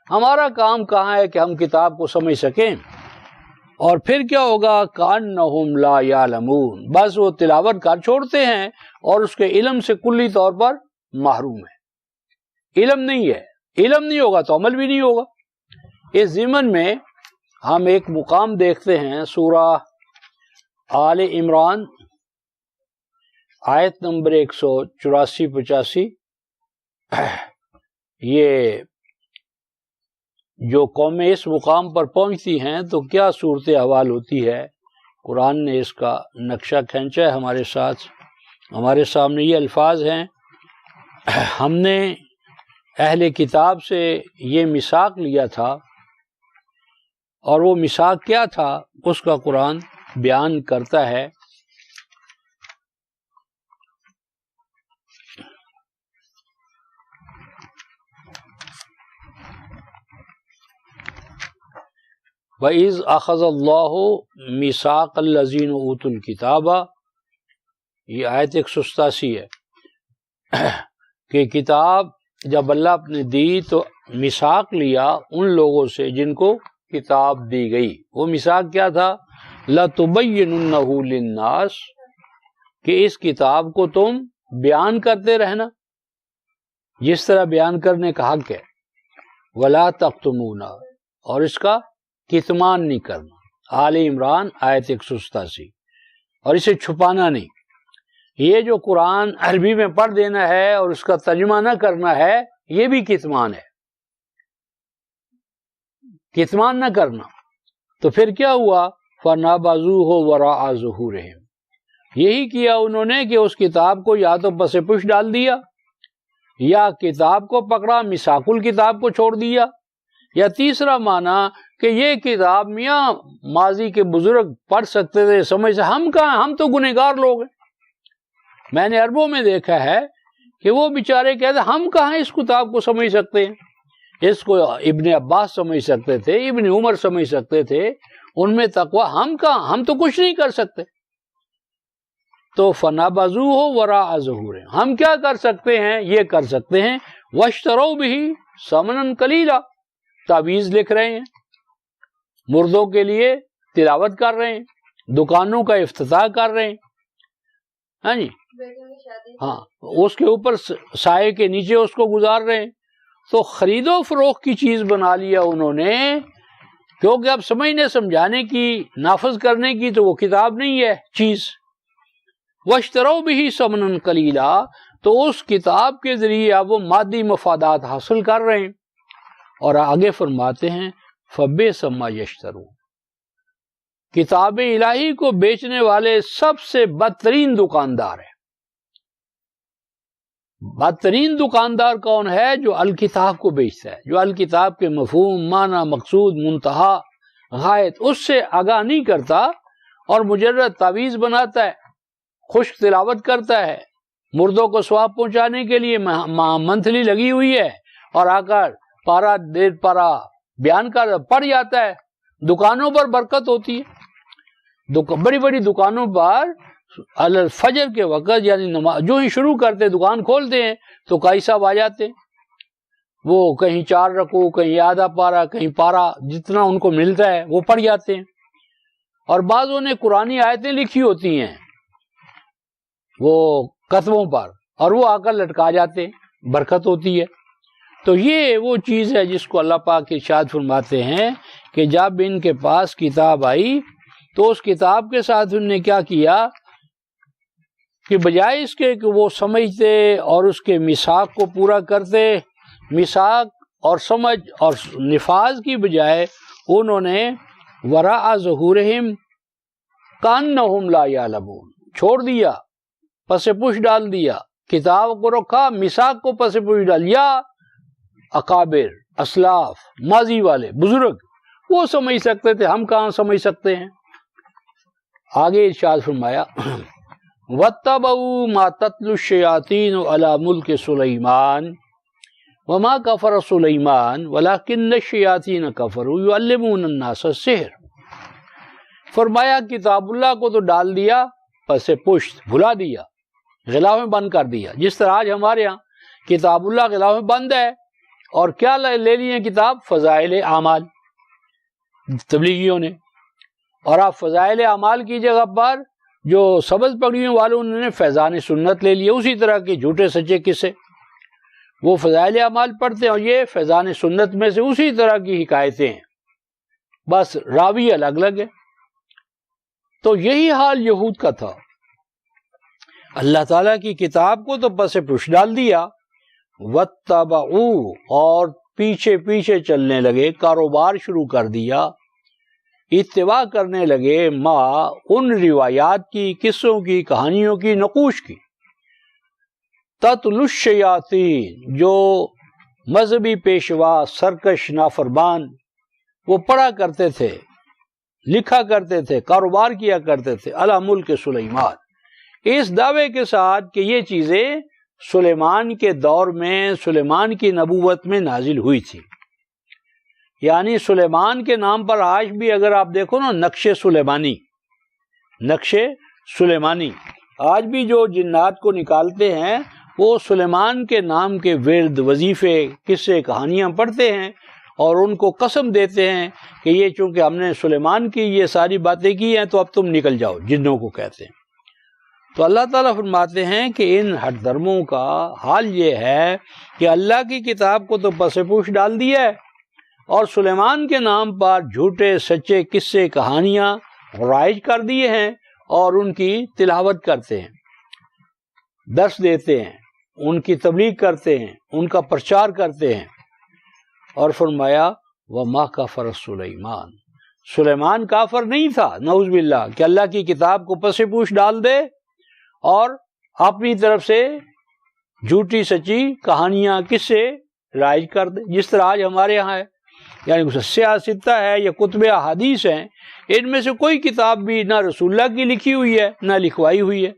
ہمارا کام کہاں ہے کہ ہم کتاب کو سمجھ سکیں؟ اور پھر کیا ہوگا؟ کأنہم لا یعلمون، بس وہ تلاوت کر چھوڑتے ہیں اور اس کے علم سے کلی طور پر محروم ہے. علم نہیں ہے، علم نہیں ہوگا تو عمل بھی نہیں ہوگا. اس ضمن میں ہم ایک مقام دیکھتے ہیں، سورہ آل عمران آیت نمبر 184-85. یہ جو قومیں اس مقام پر پہنچتی ہیں تو کیا صورت حوال ہوتی ہے. قرآن نے اس کا نقشہ کھینچا ہے ہمارے ساتھ. ہمارے سامنے یہ الفاظ ہیں، ہم نے اہل کتاب سے یہ میثاق لیا تھا، اور وہ میثاق کیا تھا اس کا قرآن بیان کرتا ہے. وَإِذْ أَخَذَ اللَّهُ مِيثَاقَ الَّذِينَ أُوتُوا الْكِتَابَ، یہ آیت 187 ہے کہ کتاب جب اللہ نے دی تو میثاق لیا ان لوگوں سے جن کو کتاب دی گئی. وہ میثاق کیا تھا؟ لَتُبَيِّنُنَّهُ لِلنَّاسِ، کہ اس کتاب کو تم بیان کرتے رہنا جس طرح بیان کرنے کا حق ہے. وَلَا تَكْتُمُونَ، اور اس کا کتمان نہیں کرنا. آل عمران آیت 187. اور اسے چھپانا نہیں. یہ جو قرآن عربی میں پڑھ دینا ہے اور اس کا ترجمہ نہ کرنا ہے، یہ بھی کتمان ہے. کتمان نہ کرنا. تو پھر کیا ہوا؟ فَنَبَذُوهُ وَرَاءَ ظُهُورِهِمْ، یہی کیا انہوں نے کہ اس کتاب کو یا تو پس پش ڈال دیا، یا کتاب کو پکڑا، میثاق الکتاب کو چھوڑ دیا. یا تیسرا معنی کہ یہ کتاب میاں ماضی کے بزرگ پڑھ سکتے تھے، سمجھ سے، ہم کہاں، ہم تو گنہگار لوگ ہیں. میں نے عربوں میں دیکھا ہے کہ وہ بیچارے کہتے ہم کہاں اس کتاب کو سمجھ سکتے ہیں. اس کو ابن عباس سمجھ سکتے تھے، ابن عمر سمجھ سکتے تھے، ان میں تقوی، ہم کہاں، ہم تو کچھ نہیں کر سکتے. تو فَنَبَذُوهُ وَرَاءَ ظُهُورِهِمْ، ہم کیا کر سکتے ہیں؟ یہ کر سکتے ہیں وَاشْتَرَوْا بِهِ ثَمَنًا قَلِيلًا، تعویذ لکھ رہے ہیں، مردوں کے لیے تلاوت کر رہے ہیں، دکانوں کا افتتاح کر رہے ہیں، ہاں جی، ہاں، اس کے اوپر سائے کے نیچے اس کو گزار رہے ہیں. تو خرید و فروخت کی چیز بنا لیا انہوں نے، کیونکہ اب سمجھنے سمجھانے کی، نافذ کرنے کی تو وہ کتاب نہیں ہے چیز. وَاشْتَرَوْا بِهِ ثَمَنًا قَلِيلًا، تو اس کتاب کے ذریعے اب وہ مادی مفادات حاصل کر رہے ہیں. اور آگے فرماتے ہیں فَبِئْسَ مَا يَشْتَرُونَ، کتاب الہی کو بیچنے والے سب سے بدترین دکاندار ہے. بدترین دکاندار کون ہے؟ جو الکتاب کو بیچتا ہے، جو الکتاب کے مفہوم، معنی، مقصود، منتہا، غایت اس سے آگاہ نہیں کرتا اور مجرد تعویذ بناتا ہے، خشک تلاوت کرتا ہے، مردوں کو ثواب پہنچانے کے لیے منتھلی لگی ہوئی ہے، اور آ کر پارا ڈیڑھ پارا بیان کر پڑ جاتا ہے. دکانوں پر برکت ہوتی ہے، بڑی بڑی دکانوں پر الفجر کے وقت، یعنی نماز جو ہی شروع کرتے دکان کھولتے ہیں تو قاضی صاحب آ جاتے ہیں، وہ کہیں 4 رکوع، کہیں آدھا پارا، کہیں پارا، جتنا ان کو ملتا ہے وہ پڑھ جاتے ہیں. اور بعضوں نے قرآنی آیتیں لکھی ہوتی ہیں وہ کتبوں پر، اور وہ آ کر لٹکا جاتے ہیں، برکت ہوتی ہے. تو یہ وہ چیز ہے جس کو اللہ پاک ارشاد فرماتے ہیں کہ جب ان کے پاس کتاب آئی تو اس کتاب کے ساتھ انہوں نے کیا کیا کہ بجائے اس کے کہ وہ سمجھتے اور اس کے میثاق کو پورا کرتے، میثاق اور سمجھ اور نفاذ کی بجائے انہوں نے وراء ظہورہم کأنہم لا یعلمون چھوڑ دیا پس پش ڈال دیا، کتاب کو رکھا، میثاق کو پس پش ڈال، یا اکابر، اسلاف، ماضی والے بزرگ وہ سمجھ سکتے تھے، ہم کہاں سمجھ سکتے ہیں۔ آگے ارشاد فرمایا وَاتَّبَعُوا مَا تَتْلُو الشَّيَاطِينُ عَلَى مُلْكِ سُلَيْمَانَ وَمَا كَفَرَ سُلَيْمَانُ وَلَكِنَّ الشَّيَاطِينَ كَفَرُوا يُعَلِّمُونَ النَّاسَ السِّحْرَ۔ فرمایا کتاب اللہ کو تو ڈال دیا، پس پشت بھلا دیا، غلاف میں بند کر دیا، جس طرح آج ہمارے ہاں کتاب اللہ غلاف میں بند ہے، اور کیا لے لیے کتاب؟ فضائل اعمال تبلیغیوں نے، اور آپ فضائل اعمال کی جگہ پر جو سبز پگڑیوں والوں نے فیضان سنت لے لیے، اسی طرح کے جھوٹے سچے قصے، وہ فضائل اعمال پڑھتے ہیں اور یہ فیضان سنت میں سے اسی طرح کی حکایتیں ہیں، بس راوی الگ الگ ہے۔ تو یہی حال یہود کا تھا، اللہ تعالیٰ کی کتاب کو تو پس پش ڈال دیا، وَاتَّبَعُوا اور پیچھے پیچھے چلنے لگے، کاروبار شروع کر دیا، اتباع کرنے لگے ما ان روایات کی، قصوں کی، کہانیوں کی، نقوش کی، تتلو الشیاطین جو مذہبی پیشوا، سرکش، نافرمان وہ پڑھا کرتے تھے، لکھا کرتے تھے، کاروبار کیا کرتے تھے، علی ملک سلیمان، اس دعوے کے ساتھ کہ یہ چیزیں سلیمان کے دور میں، سلیمان کی نبوت میں نازل ہوئی تھی۔ یعنی سلیمان کے نام پر آج بھی اگر آپ دیکھو نا، نقش سلیمانی، نقش سلیمانی، آج بھی جو جنات کو نکالتے ہیں وہ سلیمان کے نام کے ورد، وظیفے، قصے، کہانیاں پڑھتے ہیں اور ان کو قسم دیتے ہیں کہ یہ چونکہ ہم نے سلیمان کی یہ ساری باتیں کی ہیں تو اب تم نکل جاؤ، جنوں کو کہتے ہیں۔ تو اللہ تعالیٰ فرماتے ہیں کہ ان ہٹ دھرموں کا حال یہ ہے کہ اللہ کی کتاب کو تو پس پوش ڈال دیا ہے، اور سلیمان کے نام پر جھوٹے سچے قصے کہانیاں رائج کر دیے ہیں، اور ان کی تلاوت کرتے ہیں، درس دیتے ہیں، ان کی تبلیغ کرتے ہیں، ان کا پرچار کرتے ہیں۔ اور فرمایا وَمَا كَفَرَ سُلَيْمَانُ، سلیمان کافر نہیں تھا، نعوذ باللہ، کہ اللہ کی کتاب کو پس پوش ڈال دے اور اپنی طرف سے جھوٹی سچی کہانیاں قصے رائج کر دے، جس طرح آج ہمارے یہاں ہے۔ یعنی سیاستہ ہے یا کتب احادیث ہیں، ان میں سے کوئی کتاب بھی نہ رسول اللہ کی لکھی ہوئی ہے، نہ لکھوائی ہوئی ہے،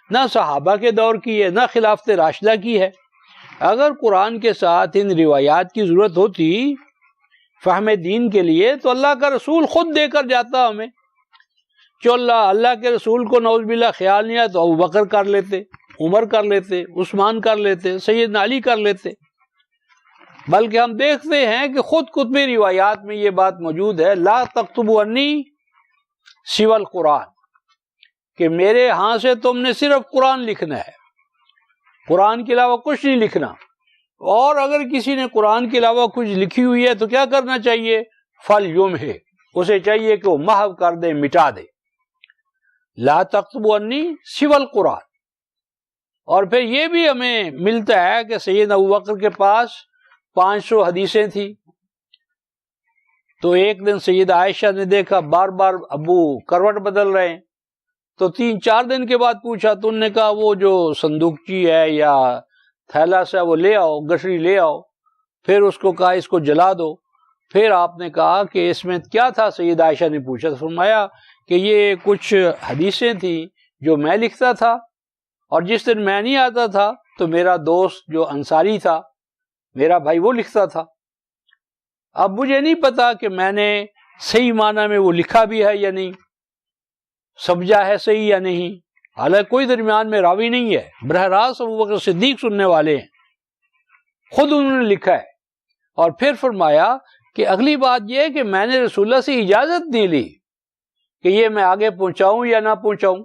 نہ صحابہ کے دور کی ہے، نہ خلافت راشدہ کی ہے۔ اگر قرآن کے ساتھ ان روایات کی ضرورت ہوتی فہم دین کے لیے تو اللہ کا رسول خود دے کر جاتا ہمیں، جو اللہ کے رسول کو نعوذ باللہ خیال نہیں آیا تو ابو بکر کر لیتے، عمر کر لیتے، عثمان کر لیتے، سیدنا علی کر لیتے۔ بلکہ ہم دیکھتے ہیں کہ خود کتب روایات میں یہ بات موجود ہے، لا تکتبوا عنی سوى القرآن، کہ میرے ہاں سے تم نے صرف قرآن لکھنا ہے، قرآن کے علاوہ کچھ نہیں لکھنا۔ اور اگر کسی نے قرآن کے علاوہ کچھ لکھی ہوئی ہے تو کیا کرنا چاہیے؟ فَلْيُمْحِ، اسے چاہیے کہ وہ محو کر دے، مٹا دے۔ لا تکتبوا عنی سوى القرآن۔ اور پھر یہ بھی ہمیں ملتا ہے کہ سیدنا ابوبکر کے پاس 500 حدیثیں تھیں، تو ایک دن سیدہ عائشہ نے دیکھا بار بار ابو کروٹ بدل رہے ہیں، تو 3-4 دن کے بعد پوچھا تو انہوں نے کہا وہ جو صندوقچی ہے یا تھیلا سا وہ لے آؤ، گٹری لے آؤ۔ پھر اس کو کہا اس کو جلا دو۔ پھر آپ نے کہا کہ اس میں کیا تھا؟ سیدہ عائشہ نے پوچھا تو فرمایا کہ یہ کچھ حدیثیں تھیں جو میں لکھتا تھا، اور جس دن میں نہیں آتا تھا تو میرا دوست جو انصاری تھا، میرا بھائی، وہ لکھتا تھا۔ اب مجھے نہیں پتا کہ میں نے صحیح معنی میں وہ لکھا بھی ہے یا نہیں، سمجھا ہے صحیح یا نہیں، حالانکہ کوئی درمیان میں راوی نہیں ہے، براہ راست ابوبکر صدیق سننے والے ہیں، خود انہوں نے لکھا ہے۔ اور پھر فرمایا کہ اگلی بات یہ ہے کہ میں نے رسول اللہ سے اجازت نہیں لی کہ یہ میں آگے پہنچاؤں یا نہ پہنچاؤں۔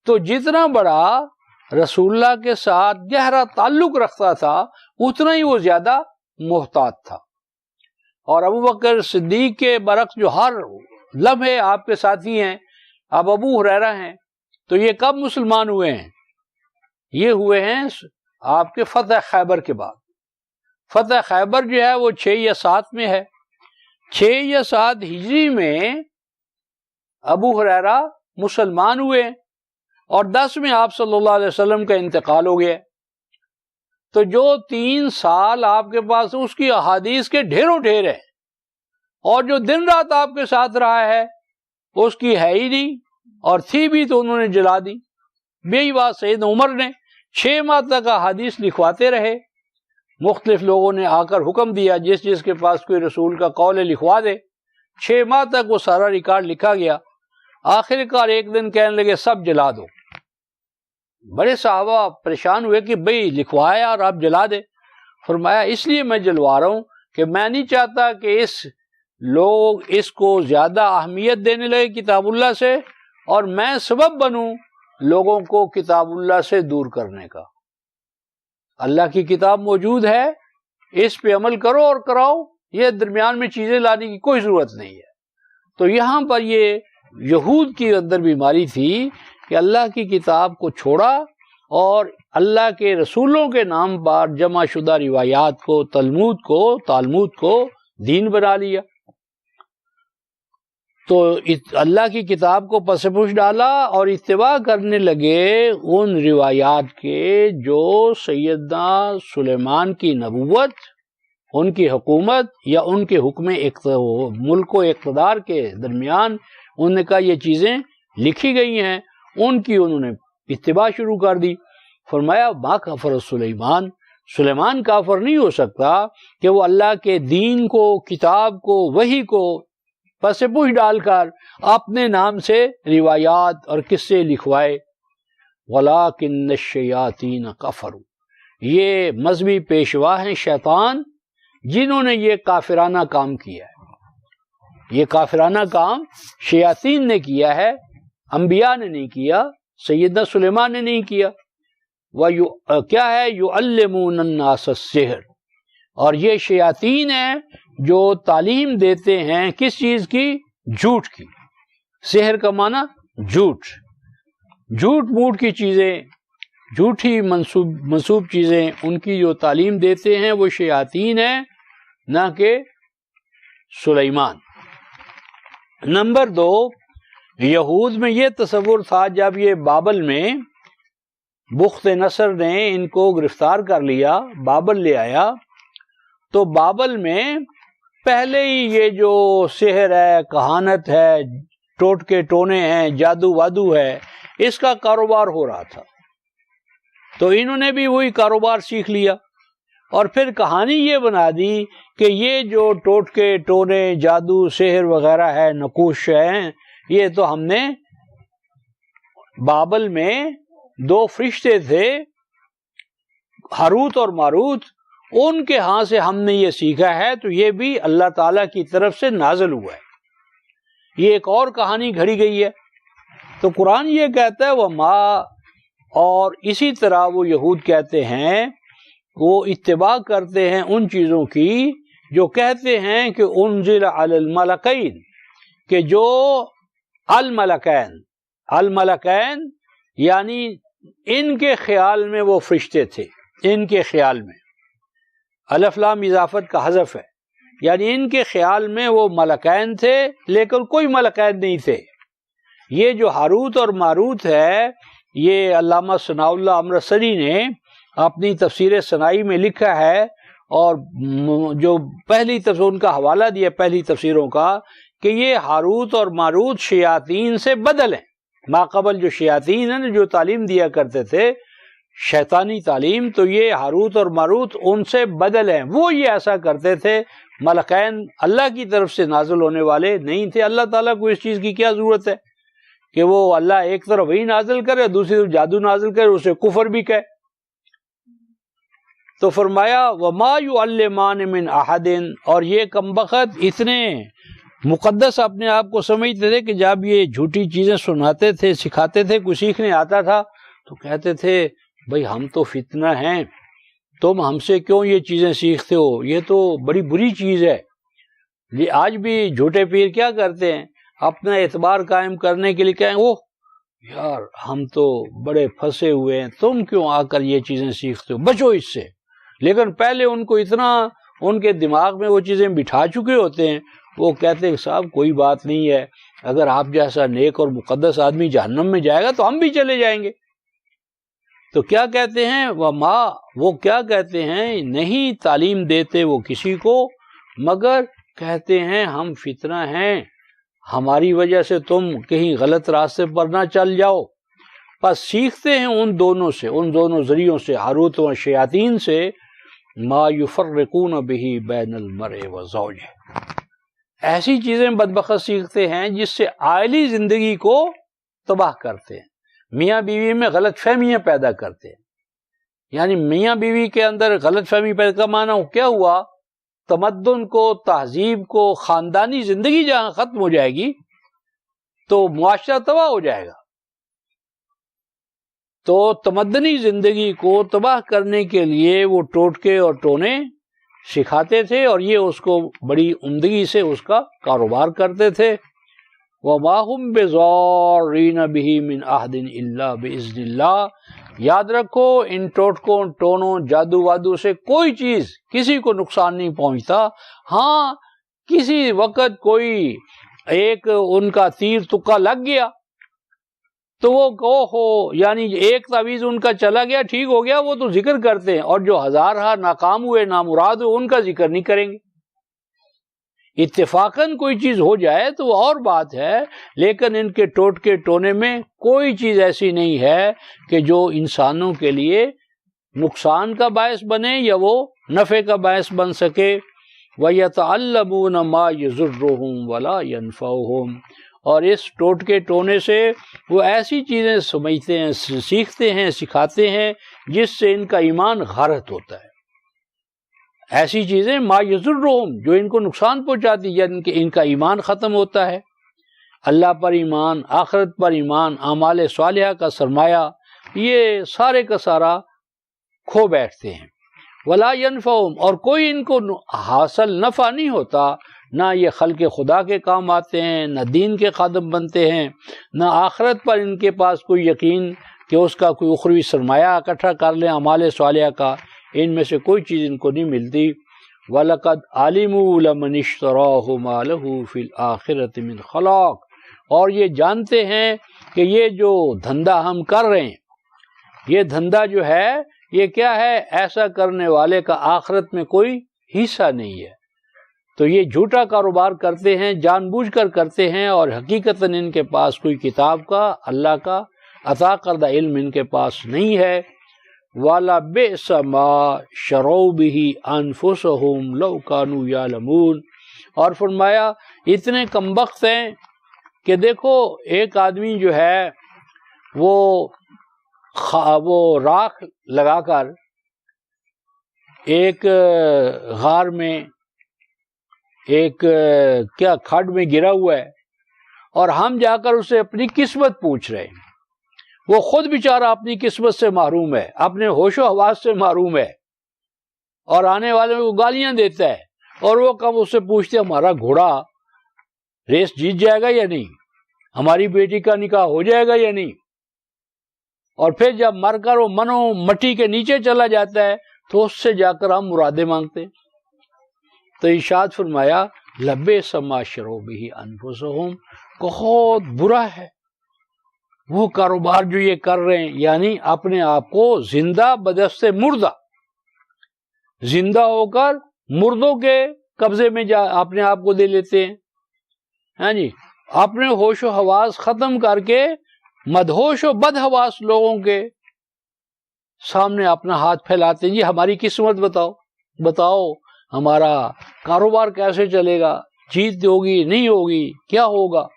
تو جتنا بڑا رسول اللہ کے ساتھ گہرا تعلق رکھتا تھا اتنا ہی وہ زیادہ محتاط تھا۔ اور ابوبکر صدیق کے برعکس جو ہر لمحے آپ کے ساتھی ہیں، اب ابو ہریرہ ہیں، تو یہ کب مسلمان ہوئے ہیں؟ یہ ہوئے ہیں آپ کے فتح خیبر کے بعد۔ فتح خیبر جو ہے وہ 6 یا 7 میں ہے۔ 6 یا 7 ہجری میں ابو ہریرہ مسلمان ہوئے، اور 10 میں آپ صلی اللہ علیہ وسلم کا انتقال ہو گیا. تو جو 3 سال آپ کے پاس اس کی احادیث کے ڈھیروں ڈھیر ہے، اور جو دن رات آپ کے ساتھ رہا ہے اس کی ہے ہی نہیں، اور تھی بھی تو انہوں نے جلا دی. یہی بات سیدنا عمر نے 6 ماہ تک احادیث لکھواتے رہے. مختلف لوگوں نے آ کر حکم دیا جس جس کے پاس کوئی رسول کا قول ہے لکھوا دے. 6 ماہ تک وہ سارا ریکارڈ لکھا گیا. آخر کار ایک دن کہنے لگے سب جلا دو. بڑے صحابہ پریشان ہوئے کہ بھئی لکھوایا اور آپ جلا دے. فرمایا اس لیے میں جلوا رہا ہوں کہ میں نہیں چاہتا کہ لوگ اس کو زیادہ اہمیت دینے لگے کتاب اللہ سے، اور میں سبب بنوں لوگوں کو کتاب اللہ سے دور کرنے کا. اللہ کی کتاب موجود ہے، اس پہ عمل کرو اور کراؤ، یہ درمیان میں چیزیں لانے کی کوئی ضرورت نہیں ہے. تو یہاں پر یہ یہود کی اندر بیماری تھی کہ اللہ کی کتاب کو چھوڑا اور اللہ کے رسولوں کے نام پر جمع شدہ روایات کو، تالمود کو دین بنا لیا. تو اللہ کی کتاب کو پس پش ڈالا اور اتباع کرنے لگے ان روایات کے جو سیدنا سلیمان کی نبوت، ان کی حکومت یا ان کے حکم ملک و اقتدار کے درمیان انہوں نے کہا یہ چیزیں لکھی گئی ہیں، ان کی انہوں نے اتباع شروع کر دی. فرمایا ما کفر سلیمان کافر نہیں ہو سکتا کہ وہ اللہ کے دین کو، کتاب کو، وحی کو پس پوچھ ڈال کر اپنے نام سے روایات اور قصے لکھوائے. وَلَٰكِنَّ الشَّيَاطِينَ كَفَرُوا، یہ مذہبی پیشوا ہیں شیطان جنہوں نے یہ کافرانہ کام کیا ہے. یہ کافرانہ کام شیاطین نے کیا ہے، انبیاء نے نہیں کیا، سیدنا سلیمان نے نہیں کیا. کیا ہے؟ يُعَلِّمُونَ النَّاسَ السِّحْرَ، اور یہ شیاطین ہیں جو تعلیم دیتے ہیں کس چیز کی؟ جھوٹ کی. سحر کا معنی جھوٹ موٹ کی چیزیں، جھوٹی منسوب چیزیں، ان کی جو تعلیم دیتے ہیں وہ شیاطین ہیں، نہ کہ سلیمان. نمبر 2، یہود میں یہ تصور تھا جب یہ بابل میں بخت نصر نے ان کو گرفتار کر لیا، بابل لے آیا، تو بابل میں پہلے ہی یہ جو سحر ہے، کہانت ہے، ٹوٹکے ٹونے ہیں، جادو وادو ہے، اس کا کاروبار ہو رہا تھا. تو انہوں نے بھی وہی کاروبار سیکھ لیا اور پھر کہانی یہ بنا دی کہ یہ جو ٹوٹکے ٹونے، جادو، سحر وغیرہ ہے، نقوش ہیں، یہ تو ہم نے بابل میں 2 فرشتے تھے، ہاروت اور ماروت، ان کے ہاں سے ہم نے یہ سیکھا ہے، تو یہ بھی اللہ تعالیٰ کی طرف سے نازل ہوا ہے. یہ ایک اور کہانی گھڑی گئی ہے. تو قرآن یہ کہتا ہے وَمَا، اور اسی طرح وہ یہود کہتے ہیں، وہ اتباع کرتے ہیں ان چیزوں کی جو کہتے ہیں کہ انزل علی الملکین، کہ جو الملکین یعنی ان کے خیال میں وہ فرشتے تھے. ان کے خیال میں الف لام اضافت کا حذف ہے، یعنی ان کے خیال میں وہ ملکین تھے لیکن کوئی ملکین نہیں تھے. یہ جو ہاروت اور ماروت ہے، یہ علامہ ثناء اللہ امرتسری نے اپنی تفسیر ثنائی میں لکھا ہے، اور جو پہلی تفسیر ان کا حوالہ دیا پہلی تفسیروں کا، کہ یہ ہاروت اور ماروت شیاطین سے بدل ہیں. ماقبل جو شیاطین ہیں جو تعلیم دیا کرتے تھے شیطانی تعلیم، تو یہ ہاروت اور ماروت ان سے بدل ہیں. وہ یہ ایسا کرتے تھے. ملکین اللہ کی طرف سے نازل ہونے والے نہیں تھے. اللہ تعالیٰ کو اس چیز کی کیا ضرورت ہے کہ وہ اللہ ایک طرف وہی نازل کرے، دوسری طرف جادو نازل کرے، اسے کفر بھی کہے. تو فرمایا وَمَا يُعَلِّمَانِ مِنْ أَحَدٍ، اور یہ کمبخت اتنے مقدس اپنے آپ کو سمجھتے تھے کہ جب یہ جھوٹی چیزیں سناتے تھے، سکھاتے تھے، کوئی سیکھنے آتا تھا تو کہتے تھے بھئی ہم تو فتنہ ہیں، تم ہم سے کیوں یہ چیزیں سیکھتے ہو، یہ تو بڑی بری چیز ہے. یہ آج بھی جھوٹے پیر کیا کرتے ہیں، اپنا اعتبار قائم کرنے کے لیے کہیں اوہ یار ہم تو بڑے پھنسے ہوئے ہیں، تم کیوں آ کر یہ چیزیں سیکھتے ہو، بچو اس سے. لیکن پہلے ان کو اتنا ان کے دماغ میں وہ چیزیں بٹھا چکے ہوتے ہیں، وہ کہتے ہیں صاحب کوئی بات نہیں ہے، اگر آپ جیسا نیک اور مقدس آدمی جہنم میں جائے گا تو ہم بھی چلے جائیں گے۔ تو کیا کہتے ہیں وہ کیا کہتے ہیں، نہیں تعلیم دیتے وہ کسی کو، مگر کہتے ہیں ہم فتنہ ہیں، ہماری وجہ سے تم کہیں غلط راستے پر نہ چل جاؤ۔ پس سیکھتے ہیں ان دونوں سے، ان دونوں ذریعوں سے، ہاروت و شیاطین سے، ما یفرقون بہ بین المرء وزوجہ، ایسی چیزیں بدبخت سیکھتے ہیں جس سے عائلی زندگی کو تباہ کرتے ہیں، میاں بیوی میں غلط فہمیاں پیدا کرتے ہیں۔ یعنی میاں بیوی کے اندر غلط فہمی پیدا کا معنی کیا ہوا؟ تمدن کو، تہذیب کو، خاندانی زندگی جہاں ختم ہو جائے گی تو معاشرہ تباہ ہو جائے گا۔ تو تمدنی زندگی کو تباہ کرنے کے لیے وہ ٹوٹکے اور ٹونے سکھاتے تھے، اور یہ اس کو بڑی عمدگی سے اس کا کاروبار کرتے تھے۔ وَمَا هُمْ بِضَارِّينَ بِهِ مِنْ أَحَدٍ إِلَّا بِإِذْنِ اللَّهِ، یاد رکھو ان ٹوٹکوں ٹونوں جادو وادو سے کوئی چیز کسی کو نقصان نہیں پہنچتا۔ ہاں کسی وقت کوئی ایک ان کا تیر تکا لگ گیا تو وہ ہو، یعنی ایک تعویذ ان کا چلا گیا، ٹھیک ہو گیا، وہ تو ذکر کرتے ہیں، اور جو ہزارہ ناکام ہوئے، نامراد ہوئے، ان کا ذکر نہیں کریں گے۔ اتفاقاً کوئی چیز ہو جائے تو وہ اور بات ہے، لیکن ان کے ٹوٹکے ٹونے میں کوئی چیز ایسی نہیں ہے کہ جو انسانوں کے لیے نقصان کا باعث بنے یا وہ نفع کا باعث بن سکے۔ وَيَتَعَلَّمُونَ مَا يَضُرُّهُمْ وَلَا يَنْفَعُهُمْ، اور اس ٹوٹکے ٹونے سے وہ ایسی چیزیں سمجھتے ہیں، سیکھتے ہیں، سکھاتے ہیں جس سے ان کا ایمان غارت ہوتا ہے۔ ایسی چیزیں ما یضرہم، جو ان کو نقصان پہنچاتی ہے، ان کا ایمان ختم ہوتا ہے۔ اللہ پر ایمان، آخرت پر ایمان، اعمال صالحہ کا سرمایہ، یہ سارے کا سارا کھو بیٹھتے ہیں۔ ولا ینفعہم، اور کوئی ان کو حاصل نفع نہیں ہوتا، نہ یہ خلق خدا کے کام آتے ہیں، نہ دین کے خادم بنتے ہیں، نہ آخرت پر ان کے پاس کوئی یقین کہ اس کا کوئی اخروی سرمایہ اکٹھا کر لیں اعمال صالحہ کا، ان میں سے کوئی چیز ان کو نہیں ملتی۔ وَلَقَدْ عَلِمُوا لَمَنِ اشْتَرَاهُ مَا لَهُ فِي الْآخِرَةِ مِنْ خَلَاقٍ، اور یہ جانتے ہیں کہ یہ جو دھندا ہم کر رہے ہیں، یہ دھندا جو ہے یہ کیا ہے، ایسا کرنے والے کا آخرت میں کوئی حصہ نہیں ہے۔ تو یہ جھوٹا کاروبار کرتے ہیں، جان بوجھ کر کرتے ہیں، اور حقیقتاً ان کے پاس کوئی کتاب کا، اللہ کا عطا کردہ علم ان کے پاس نہیں ہے۔ وَلَبِئْسَ مَا شَرَوْا بِهِ أَنفُسَهُمْ لَوْ كَانُوا يَعْلَمُونَ، اور فرمایا اتنے کمبخت ہیں کہ دیکھو ایک آدمی جو ہے وہ راکھ لگا کر ایک غار میں، ایک کیا کھڈ میں گرا ہوا ہے، اور ہم جا کر اسے اپنی قسمت پوچھ رہے ہیں۔ وہ خود بیچارہ اپنی قسمت سے محروم ہے، اپنے ہوش و حواس سے محروم ہے، اور آنے والے کو گالیاں دیتا ہے، اور وہ کب اس سے پوچھتے ہمارا گھوڑا ریس جیت جائے گا یا نہیں، ہماری بیٹی کا نکاح ہو جائے گا یا نہیں، اور پھر جب مر کر وہ منو مٹی کے نیچے چلا جاتا ہے تو اس سے جا کر ہم مرادیں مانگتے۔ تو ارشاد فرمایا لبئس ما شروا بہ انفسہم، بہت برا ہے وہ کاروبار جو یہ کر رہے ہیں، یعنی اپنے آپ کو زندہ بدست مردہ، زندہ ہو کر مردوں کے قبضے میں اپنے آپ کو دے لیتے ہیں، ہاں جی، اپنے ہوش و حواس ختم کر کے مدہوش و بد حواس لوگوں کے سامنے اپنا ہاتھ پھیلاتے ہیں، جی ہماری قسمت بتاؤ ہمارا کاروبار کیسے چلے گا، جیت ہوگی نہیں ہوگی، کیا ہوگا۔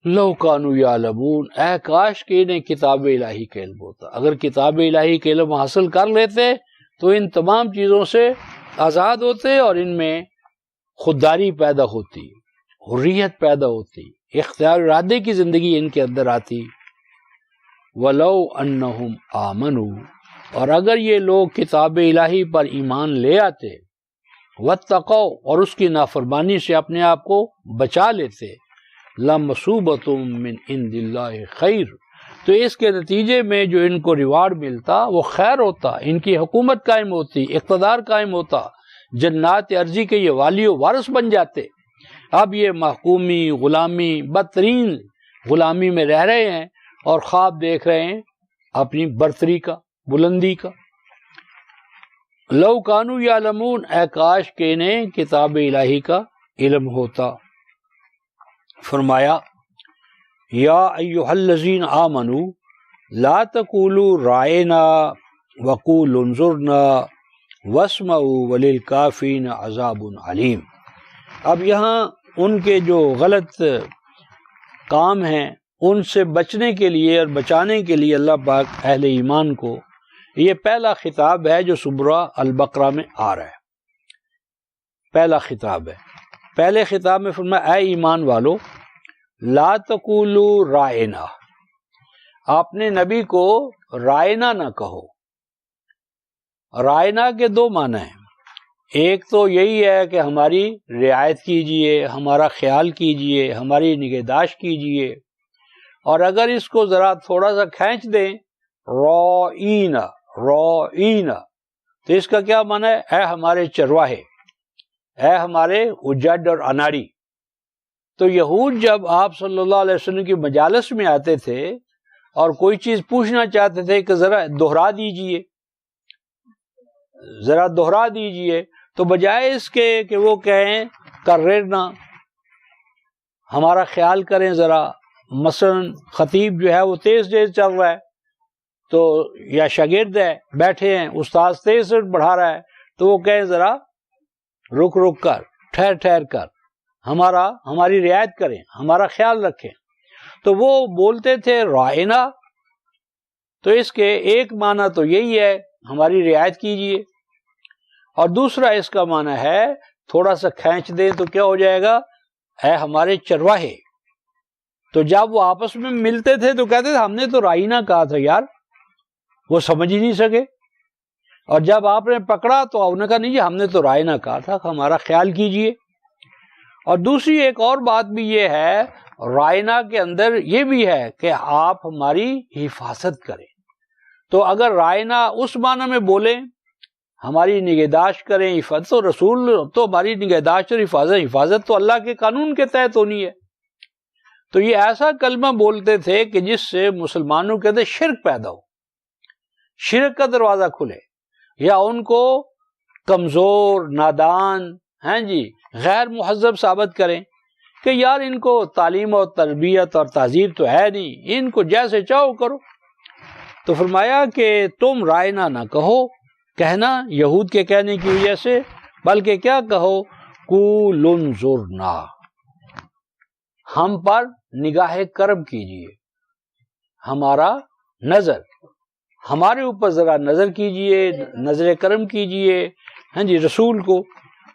لو کانوا یعلمون، اے کاش کہ انہیں کتاب الہی کا علم ہوتا، اگر کتاب الہی کا علم حاصل کر لیتے تو ان تمام چیزوں سے آزاد ہوتے، اور ان میں خودداری پیدا ہوتی، حریت پیدا ہوتی، اختیار ارادے کی زندگی ان کے اندر آتی۔ وَلَوْ أَنَّهُمْ آمَنُوا، اور اگر یہ لوگ کتاب الہی پر ایمان لے آتے، وَاتَّقَوْا، اور اس کی نافرمانی سے اپنے آپ کو بچا لیتے، لَمَثُوبَةٌ مِّنْ عِندِ اللَّهِ خَيْرٌ، تو اس کے نتیجے میں جو ان کو ریوارڈ ملتا وہ خیر ہوتا، ان کی حکومت قائم ہوتی، اقتدار قائم ہوتا، جنات ارضی کے یہ والی و وارث بن جاتے۔ اب یہ محکومی، غلامی، بدترین غلامی میں رہ رہے ہیں اور خواب دیکھ رہے ہیں اپنی برتری کا، بلندی کا۔ لو کانوا یعلمون، اے کاش کہ انہیں کتاب الہی کا علم ہوتا۔ فرمایا یا ایھا الذین آمنوا لا تقولوا رائنا وقولوا انظرنا واسمعوا وللکافرین عذاب علیم۔ اب یہاں ان کے جو غلط کام ہیں ان سے بچنے کے لیے اور بچانے کے لیے اللہ پاک اہل ایمان کو یہ پہلا خطاب ہے جو سورہ البقرہ میں آ رہا ہے، پہلا خطاب ہے۔ پہلے خطاب میں فرمایا اے ایمان والو لا تقولوا رائنا، آپ نے نبی کو رائنا نہ کہو۔ رائنا کے دو معنی ہیں، ایک تو یہی ہے کہ ہماری رعایت کیجئے، ہمارا خیال کیجئے، ہماری نگہداشت کیجئے، اور اگر اس کو ذرا تھوڑا سا کھینچ دیں رائنا، رائنا، تو اس کا کیا معنی ہے؟ اے ہمارے چرواہے، اے ہمارے اجڈ اور اناڑی۔ تو یہود جب آپ صلی اللہ علیہ وسلم کی مجالس میں آتے تھے اور کوئی چیز پوچھنا چاہتے تھے کہ ذرا دہرا دیجئے، ذرا دہرا دیجئے، تو بجائے اس کے کہ وہ کہیں کررنا، ہمارا خیال کریں ذرا، مثلا خطیب جو ہے وہ تیز چل رہا ہے تو یا شاگرد ہے بیٹھے ہیں، استاد تیز پڑھا رہا ہے تو وہ کہیں ذرا رک رک کر، ٹھہر ٹھہر کر، ہماری رعایت کریں، ہمارا خیال رکھیں، تو وہ بولتے تھے رائنا۔ تو اس کے ایک معنی تو یہی ہے ہماری رعایت کیجئے، اور دوسرا اس کا معنی ہے تھوڑا سا کھینچ دیں تو کیا ہو جائے گا؟ اے ہمارے چرواہے۔ تو جب وہ آپس میں ملتے تھے تو کہتے تھے ہم نے تو رائنا کہا تھا یار، وہ سمجھ ہی نہیں سکے، اور جب آپ نے پکڑا تو انہوں نے کہا نہیں جی ہم نے تو رائنا کہا تھا، ہمارا خیال کیجئے۔ اور دوسری ایک اور بات بھی یہ ہے، رائنا کے اندر یہ بھی ہے کہ آپ ہماری حفاظت کریں۔ تو اگر رائنا اس معنی میں بولیں ہماری نگہداشت کریں، حفاظت، تو رسول تو ہماری نگہداشت اور حفاظت تو اللہ کے قانون کے تحت ہونی ہے۔ تو یہ ایسا کلمہ بولتے تھے کہ جس سے مسلمانوں کے اندر شرک پیدا ہو، شرک کا دروازہ کھلے، یا ان کو کمزور، نادان، غیر مہذب ثابت کریں کہ یار ان کو تعلیم اور تربیت اور تہذیب تو ہے نہیں، ان کو جیسے چاہو کرو۔ تو فرمایا کہ تم رائنا نہ کہو، کہنا یہود کے کہنے کی وجہ سے، بلکہ کیا کہو؟ قولوا انظرنا، ہم پر نگاہ کرم کیجئے، ہمارا نظر، ہمارے اوپر ذرا نظر کیجئے، نظر کرم کیجئے رسول کو۔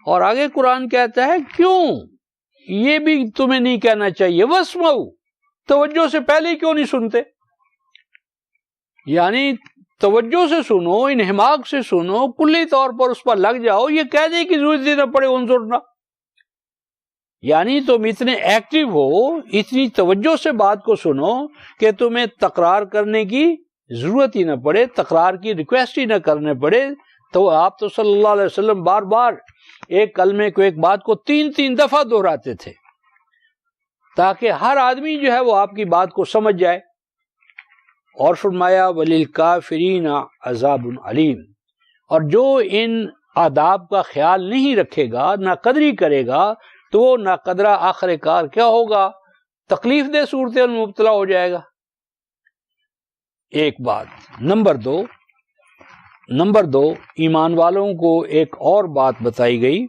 اور آگے قرآن کہتا ہے کیوں یہ بھی تمہیں نہیں کہنا چاہیے؟ واسمعوا، توجہ سے پہلے کیوں نہیں سنتے؟ یعنی توجہ سے سنو، انہماک سے سنو، کلی طور پر اس پر لگ جاؤ، یہ کہنے کی ضرورت ہی نہ پڑے انظرنا۔ یعنی تم اتنے ایکٹیو ہو، اتنی توجہ سے بات کو سنو کہ تمہیں تکرار کرنے کی ضرورت ہی نہ پڑے، تکرار کی ریکویسٹ ہی نہ کرنے پڑے۔ تو آپ تو صلی اللہ علیہ وسلم بار بار ایک کلمے کو، ایک بات کو 3 دفعہ دہراتے تھے تاکہ ہر آدمی جو ہے وہ آپ کی بات کو سمجھ جائے۔ اور فرمایا وَلِلْكَافِرِينَ عَذَابٌ عَلِيمٌ، اور جو ان آداب کا خیال نہیں رکھے گا، ناقدری کرے گا، تو وہ ناقدرہ آخر کار کیا ہوگا؟ تکلیف دہ صورتحال میں مبتلا ہو جائے گا۔ ایک بات۔ نمبر دو، ایمان والوں کو ایک اور بات بتائی گئی،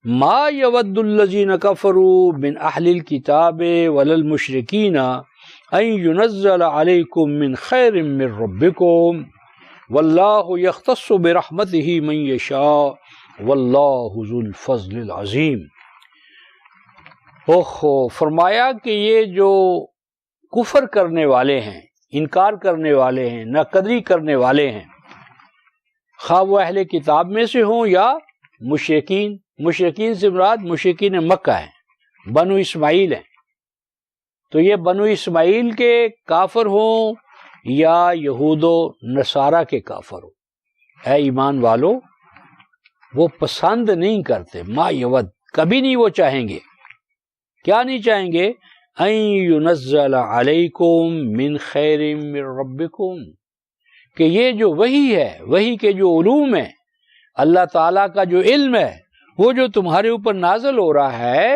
ما یود الذین کفروا من اہل الکتاب ولا المشرکین ان ینزل علیکم من خیر من ربکم واللہ یختص برحمتہ من یشاء واللہ ذو الفضل العظیم۔ فرمایا کہ یہ جو کفر کرنے والے ہیں، انکار کرنے والے ہیں، ناقدری کرنے والے ہیں، خواہ وہ اہل کتاب میں سے ہوں یا مشرکین، مشرکین سے مراد مشرکین مکہ ہیں، بنو اسماعیل ہیں، تو یہ بنو اسماعیل کے کافر ہوں یا یہود و نصارہ کے کافر ہوں، اے ایمان والو وہ پسند نہیں کرتے، ما یود، کبھی نہیں وہ چاہیں گے، کیا نہیں چاہیں گے؟ ان ينزل علیکم من خیر من ربکم، کہ یہ جو وحی ہے، وحی کے جو علوم ہیں، اللہ تعالیٰ کا جو علم ہے، وہ جو تمہارے اوپر نازل ہو رہا ہے،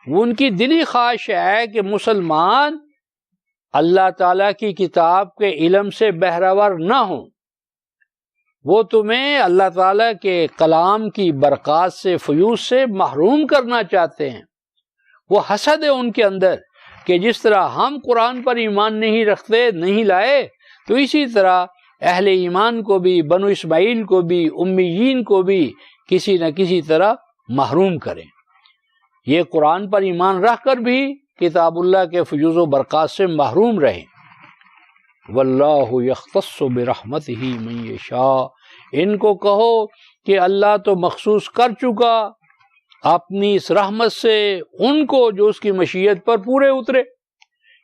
وہ ان کی دلی خواہش ہے کہ مسلمان اللہ تعالیٰ کی کتاب کے علم سے بہرور نہ ہوں، وہ تمہیں اللہ تعالیٰ کے کلام کی برکات سے، فیوز سے محروم کرنا چاہتے ہیں۔ وہ حسد ہے ان کے اندر کہ جس طرح ہم قرآن پر ایمان نہیں رکھتے، نہیں لائے، تو اسی طرح اہل ایمان کو بھی، بنو اسماعیل کو بھی، امیین کو بھی کسی نہ کسی طرح محروم کریں۔ یہ قرآن پر ایمان رکھ کر بھی کتاب اللہ کے فیوز و برکات سے محروم رہیں۔ واللہ یختص برحمتہ من یشاء، ان کو کہو کہ اللہ تو مخصوص کر چکا اپنی اس رحمت سے ان کو جو اس کی مشیت پر پورے اترے،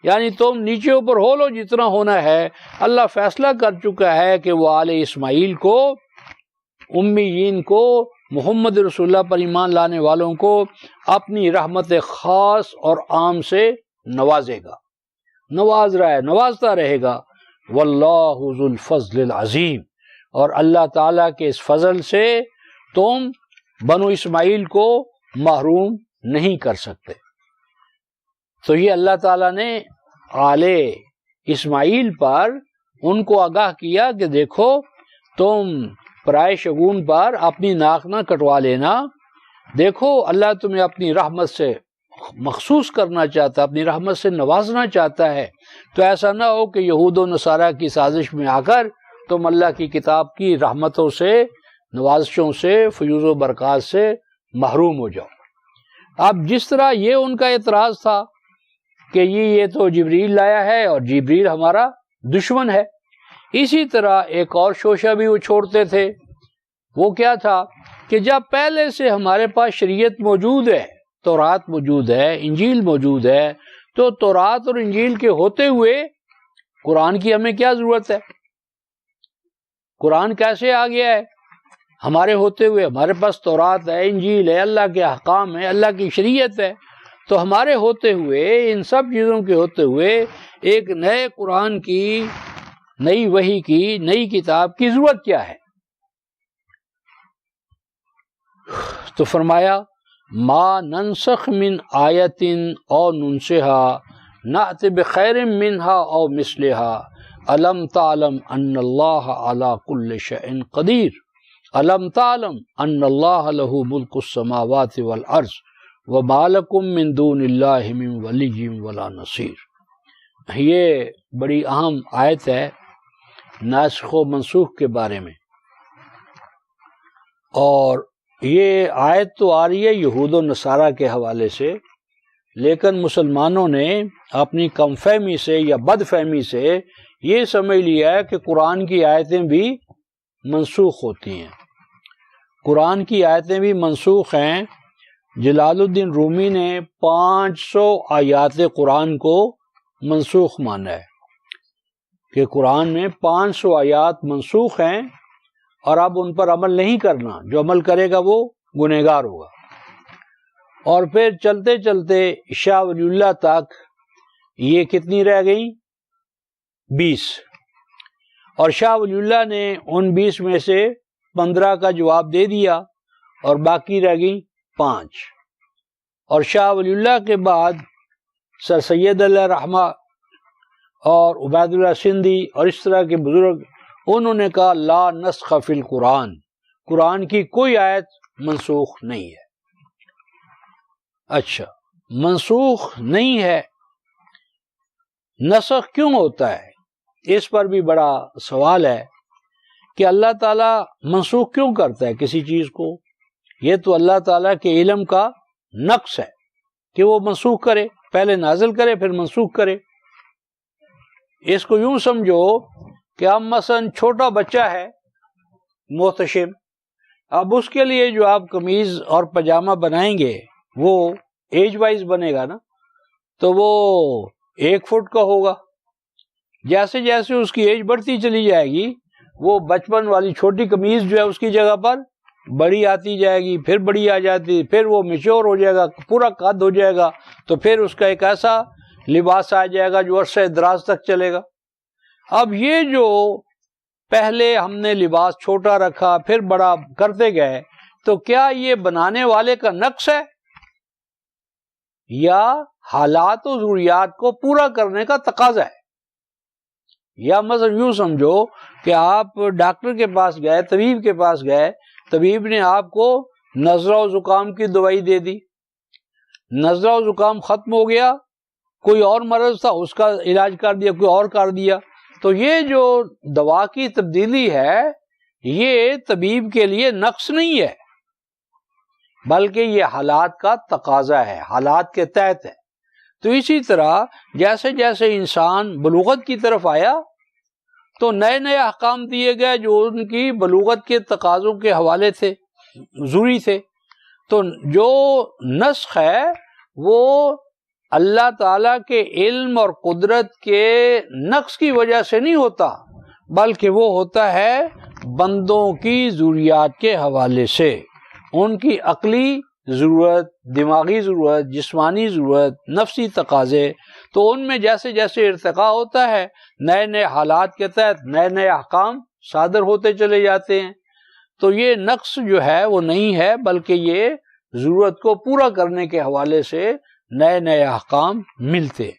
یعنی تم نیچے اوپر ہو لو جتنا ہونا ہے، اللہ فیصلہ کر چکا ہے کہ وہ آل اسماعیل کو، امیین کو، محمد رسول اللہ پر ایمان لانے والوں کو اپنی رحمت خاص اور عام سے نوازے گا، نواز رہا ہے، نوازتا رہے گا۔ واللہ ذو الفضل العظیم، اور اللہ تعالیٰ کے اس فضل سے تم بنو اسماعیل کو محروم نہیں کر سکتے۔ تو یہ اللہ تعالیٰ نے آل اسماعیل پر ان کو آگاہ کیا کہ دیکھو تم پرائے شگون پر اپنی ناک نہ کٹوا لینا، دیکھو اللہ تمہیں اپنی رحمت سے مخصوص کرنا چاہتا ہے، اپنی رحمت سے نوازنا چاہتا ہے، تو ایسا نہ ہو کہ یہود و نصارہ کی سازش میں آ کر تم اللہ کی کتاب کی رحمتوں سے، نوازشوں سے، فیوز و برکات سے محروم ہو جاؤ۔ اب جس طرح یہ ان کا اعتراض تھا کہ یہ تو جبریل لایا ہے اور جبریل ہمارا دشمن ہے، اسی طرح ایک اور شوشہ بھی وہ چھوڑتے تھے۔ وہ کیا تھا کہ جب پہلے سے ہمارے پاس شریعت موجود ہے، تورات موجود ہے، انجیل موجود ہے، تو تورات اور انجیل کے ہوتے ہوئے قرآن کی ہمیں کیا ضرورت ہے؟ قرآن کیسے آ گیا ہے ہمارے ہوتے ہوئے؟ ہمارے پاس تورات ہے، انجیل ہے، اللہ کے احکام ہے، اللہ کی شریعت ہے، تو ہمارے ہوتے ہوئے، ان سب چیزوں کے ہوتے ہوئے ایک نئے قرآن کی، نئی وحی کی، نئی کتاب کی ضرورت کیا ہے؟ تو فرمایا ما ننسخ من آیت او ننسها نأت بخیر منها او مثلها الم تعلم ان اللہ علی کل شیء قدیر الم تعلم ان اللہ له ملک السماوات والارض وما لکم من دون اللہ من ولی ولا نصیر۔ یہ بڑی اہم آیت ہے ناسخ و منسوخ کے بارے میں، اور یہ آیت تو آ رہی ہے یہود و نصارہ کے حوالے سے، لیکن مسلمانوں نے اپنی کم فہمی سے یا بد فہمی سے یہ سمجھ لیا ہے کہ قرآن کی آیتیں بھی منسوخ ہوتی ہیں۔ قرآن کی آیتیں بھی منسوخ ہیں۔ جلال الدین رومی نے 500 آیات قرآن کو منسوخ مانا ہے کہ قرآن میں 500 آیات منسوخ ہیں اور اب ان پر عمل نہیں کرنا، جو عمل کرے گا وہ گنہگار ہوگا۔ اور پھر چلتے چلتے شاہ ولی اللہ تک یہ کتنی رہ گئیں؟ 20، اور شاہ ولی اللہ نے ان 20 میں سے 15 کا جواب دے دیا اور باقی رہ گئیں 5۔ اور شاہ ولی اللہ کے بعد سر سید علیہ رحمہ اور عبید اللہ سندھی اور اس طرح کے بزرگ، انہوں نے کہا لا نسخ فی القرآن، قرآن کی کوئی آیت منسوخ نہیں ہے۔ اچھا، منسوخ نہیں ہے، نسخ کیوں ہوتا ہے؟ اس پر بھی بڑا سوال ہے کہ اللہ تعالیٰ منسوخ کیوں کرتا ہے کسی چیز کو؟ یہ تو اللہ تعالیٰ کے علم کا نقص ہے کہ وہ منسوخ کرے، پہلے نازل کرے پھر منسوخ کرے۔ اس کو یوں سمجھو کہ اب مثلا چھوٹا بچہ ہے محتشم، اب اس کے لیے جو آپ قمیض اور پاجامہ بنائیں گے وہ ایج وائز بنے گا نا، تو وہ 1 فٹ کا ہوگا۔ جیسے جیسے اس کی ایج بڑھتی چلی جائے گی، وہ بچپن والی چھوٹی قمیض جو ہے اس کی جگہ پر بڑی آتی جائے گی، پھر بڑی آ جاتی، پھر وہ میچور ہو جائے گا، پورا قد ہو جائے گا، تو پھر اس کا ایک ایسا لباس آ جائے گا جو عرصہ دراز تک چلے گا۔ اب یہ جو پہلے ہم نے لباس چھوٹا رکھا پھر بڑا کرتے گئے، تو کیا یہ بنانے والے کا نقص ہے یا حالات و ضروریات کو پورا کرنے کا تقاضا ہے؟ یا مثلا یوں سمجھو کہ آپ ڈاکٹر کے پاس گئے، طبیب کے پاس گئے، طبیب نے آپ کو نزلہ و زکام کی دوائی دے دی، نزلہ و زکام ختم ہو گیا، کوئی اور مرض تھا اس کا علاج کر دیا، کوئی اور کر دیا، تو یہ جو دوا کی تبدیلی ہے یہ طبیب کے لیے نقص نہیں ہے، بلکہ یہ حالات کا تقاضا ہے، حالات کے تحت ہے۔ تو اسی طرح جیسے جیسے انسان بلوغت کی طرف آیا تو نئے نئے احکام دیے گئے جو ان کی بلوغت کے تقاضوں کے حوالے سے ضروری تھے۔ تو جو نسخ ہے وہ اللہ تعالیٰ کے علم اور قدرت کے نقص کی وجہ سے نہیں ہوتا، بلکہ وہ ہوتا ہے بندوں کی ضروریات کے حوالے سے، ان کی عقلی ضرورت، دماغی ضرورت، جسمانی ضرورت، نفسی تقاضے، تو ان میں جیسے جیسے ارتقاء ہوتا ہے نئے نئے حالات کے تحت نئے نئے احکام صادر ہوتے چلے جاتے ہیں۔ تو یہ نقص جو ہے وہ نہیں ہے، بلکہ یہ ضرورت کو پورا کرنے کے حوالے سے نئے نئے احکام ملتے۔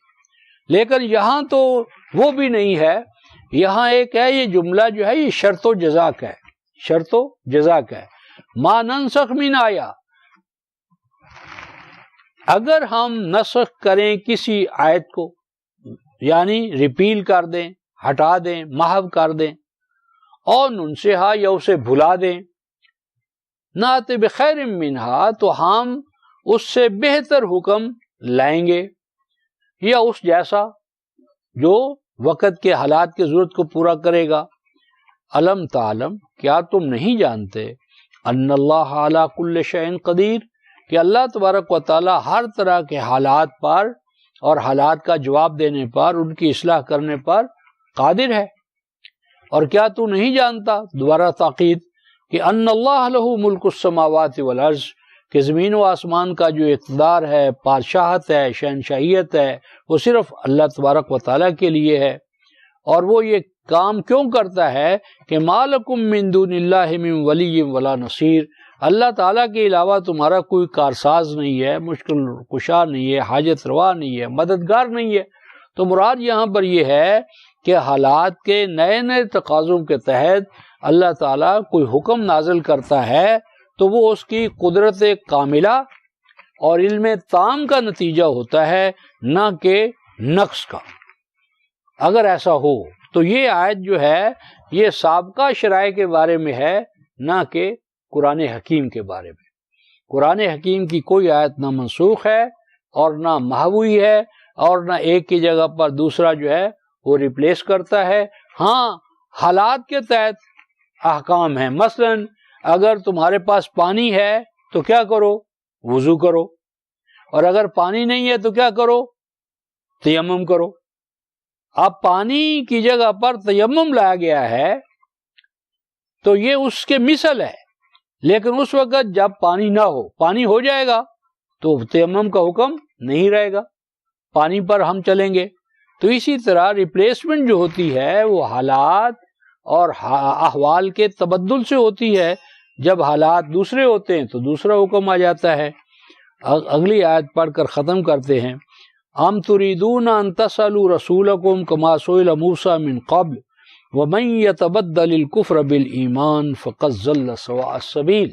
لیکن یہاں تو وہ بھی نہیں ہے، یہاں ایک ہے یہ جملہ جو ہے یہ شرط و جزا کا ہے، شرط و جزا کا ہے۔ ما ننسخ من آیا، اگر ہم نسخ کریں کسی آیت کو، یعنی ریپیل کر دیں، ہٹا دیں، محو کر دیں، اور ننسہا یا اسے بھلا دیں، نات بخیر منہا، تو ہم اس سے بہتر حکم لائیں گے یا اس جیسا جو وقت کے حالات کی ضرورت کو پورا کرے گا۔ الم تعلم، کیا تم نہیں جانتے، ان اللہ علی کل شیء قدیر، کہ اللہ تبارک و تعالی ہر طرح کے حالات پر اور حالات کا جواب دینے پر، ان کی اصلاح کرنے پر قادر ہے۔ اور کیا تو نہیں جانتا، دوبارہ تاکید، کہ ان اللہ لہ ملک السماوات والارض، کہ زمین و آسمان کا جو اقتدار ہے، بادشاہت ہے، شہنشاہیت ہے، وہ صرف اللہ تبارک و تعالیٰ کے لیے ہے۔ اور وہ یہ کام کیوں کرتا ہے کہ ما لکم من دون اللہ من ولی ولا نصیر، اللہ تعالیٰ کے علاوہ تمہارا کوئی کارساز نہیں ہے، مشکل کشا نہیں ہے، حاجت روا نہیں ہے، مددگار نہیں ہے۔ تو مراد یہاں پر یہ ہے کہ حالات کے نئے نئے تقاضوں کے تحت اللہ تعالیٰ کوئی حکم نازل کرتا ہے تو وہ اس کی قدرت کاملہ اور علم تام کا نتیجہ ہوتا ہے، نہ کہ نقص کا۔ اگر ایسا ہو تو یہ آیت جو ہے یہ سابقہ شرائع کے بارے میں ہے، نہ کہ قرآن حکیم کے بارے میں۔ قرآن حکیم کی کوئی آیت نہ منسوخ ہے اور نہ محوی ہے، اور نہ ایک کی جگہ پر دوسرا جو ہے وہ ریپلیس کرتا ہے۔ ہاں، حالات کے تحت احکام ہیں، مثلا اگر تمہارے پاس پانی ہے تو کیا کرو، وضو کرو، اور اگر پانی نہیں ہے تو کیا کرو، تیمم کرو۔ اب پانی کی جگہ پر تیمم لایا گیا ہے تو یہ اس کے مثل ہے، لیکن اس وقت جب پانی نہ ہو، پانی ہو جائے گا تو تیمم کا حکم نہیں رہے گا، پانی پر ہم چلیں گے۔ تو اسی طرح ریپلیسمنٹ جو ہوتی ہے وہ حالات اور احوال کے تبدل سے ہوتی ہے۔ جب حالات دوسرے ہوتے ہیں تو دوسرا حکم آ جاتا ہے۔ اگلی آیت پڑھ کر ختم کرتے ہیں۔ ام تريدون ان تسألوا رسولكم كما سئل موسى من قبل ومن يتبدل الكفر بالایمان فقد ضل سواء السبیل۔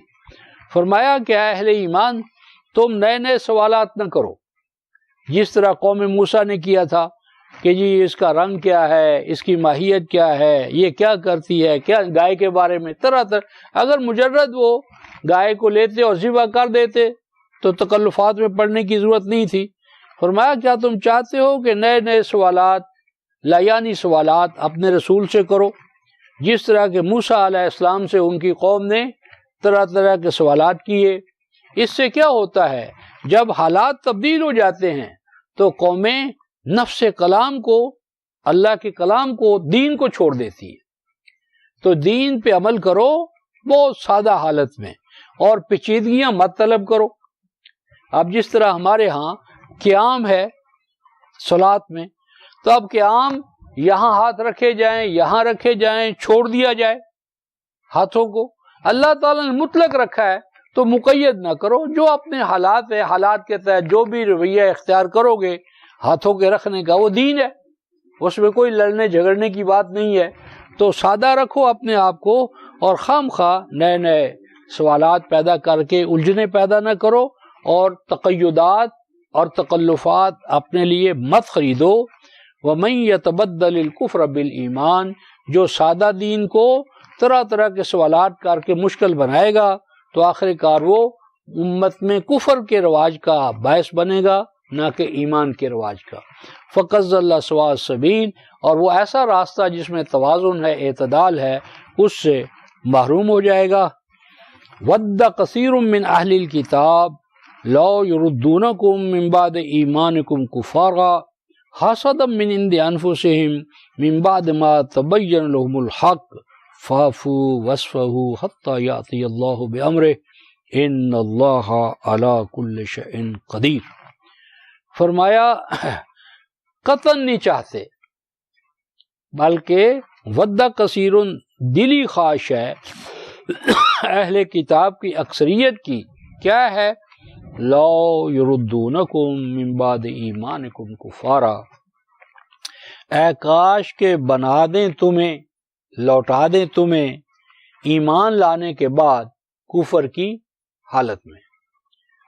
فرمایا کہ اے اہل ایمان، تم نئے نئے سوالات نہ کرو، جس طرح قوم موسیٰ نے کیا تھا کہ جی اس کا رنگ کیا ہے، اس کی ماہیت کیا ہے، یہ کیا کرتی ہے، کیا گائے کے بارے میں طرح طرح۔ اگر مجرد وہ گائے کو لیتے اور ذبح کر دیتے تو تکلفات میں پڑنے کی ضرورت نہیں تھی۔ فرمایا کیا تم چاہتے ہو کہ نئے نئے سوالات، لایانی سوالات اپنے رسول سے کرو، جس طرح کہ موسیٰ علیہ السلام سے ان کی قوم نے طرح طرح کے سوالات کیے۔ اس سے کیا ہوتا ہے، جب حالات تبدیل ہو جاتے ہیں تو قومیں نفس کلام کو، اللہ کے کلام کو، دین کو چھوڑ دیتی ہے۔ تو دین پہ عمل کرو بہت سادہ حالت میں، اور پیچیدگیاں مت طلب کرو۔ اب جس طرح ہمارے ہاں قیام ہے صلات میں، تو اب قیام یہاں ہاتھ رکھے جائیں، یہاں رکھے جائیں، چھوڑ دیا جائے ہاتھوں کو، اللہ تعالیٰ نے مطلق رکھا ہے تو مقید نہ کرو۔ جو اپنے حالات ہے، حالات کے تحت جو بھی رویہ اختیار کرو گے ہاتھوں کے رکھنے کا، وہ دین ہے، اس میں کوئی لڑنے جھگڑنے کی بات نہیں ہے۔ تو سادہ رکھو اپنے آپ کو، اور خام خواہ نئے نئے سوالات پیدا کر کے الجھنیں پیدا نہ کرو، اور تقیدات اور تکلفات اپنے لیے مت خریدو۔ وَمَن يَتَبَدَّلِ الْكُفْرَ بِالْإِيمَانِ، جو سادہ دین کو طرح طرح کے سوالات کر کے مشکل بنائے گا تو آخر کار وہ امت میں کفر کے رواج کا باعث بنے گا، نہ کہ ایمان کے رواج کا۔ فَقَدْ ضَلَّ سَوَاءَ السَّبِيلِ، اور وہ ایسا راستہ جس میں توازن ہے، اعتدال ہے، اس سے محروم ہو جائے گا۔ وَدَّ كَثِيرٌ مِّنْ أَهْلِ الْكِتَابِ لَوْ يُرُدُّونَكُم مِّن بَعْدِ إِيمَانِكُمْ كُفَّارًا حَسَدًا مِّنْ عِندِ أَنفُسِهِم مِّن بَعْدِ مَا تَبَيَّنَ لَهُمُ الْحَقُّ فَاعْفُوا وَاصْفَحُوا حَتَّى يَأْتِيَ اللَّهُ بِأَمْرِهِ إِنَّ اللَّهَ عَلَى كُلِّ شَيْءٍ قَدِيرٌ۔ فرمایا قطعاً نہیں چاہتے، بلکہ ودّ کثیرن دلی خواہش ہے اہل کتاب کی اکثریت کی، کیا ہے؟ لو یردونکم من بعد ایمانکم کفارا، اے کاش کے بنا دیں تمہیں، لوٹا دیں تمہیں ایمان لانے کے بعد کفر کی حالت میں۔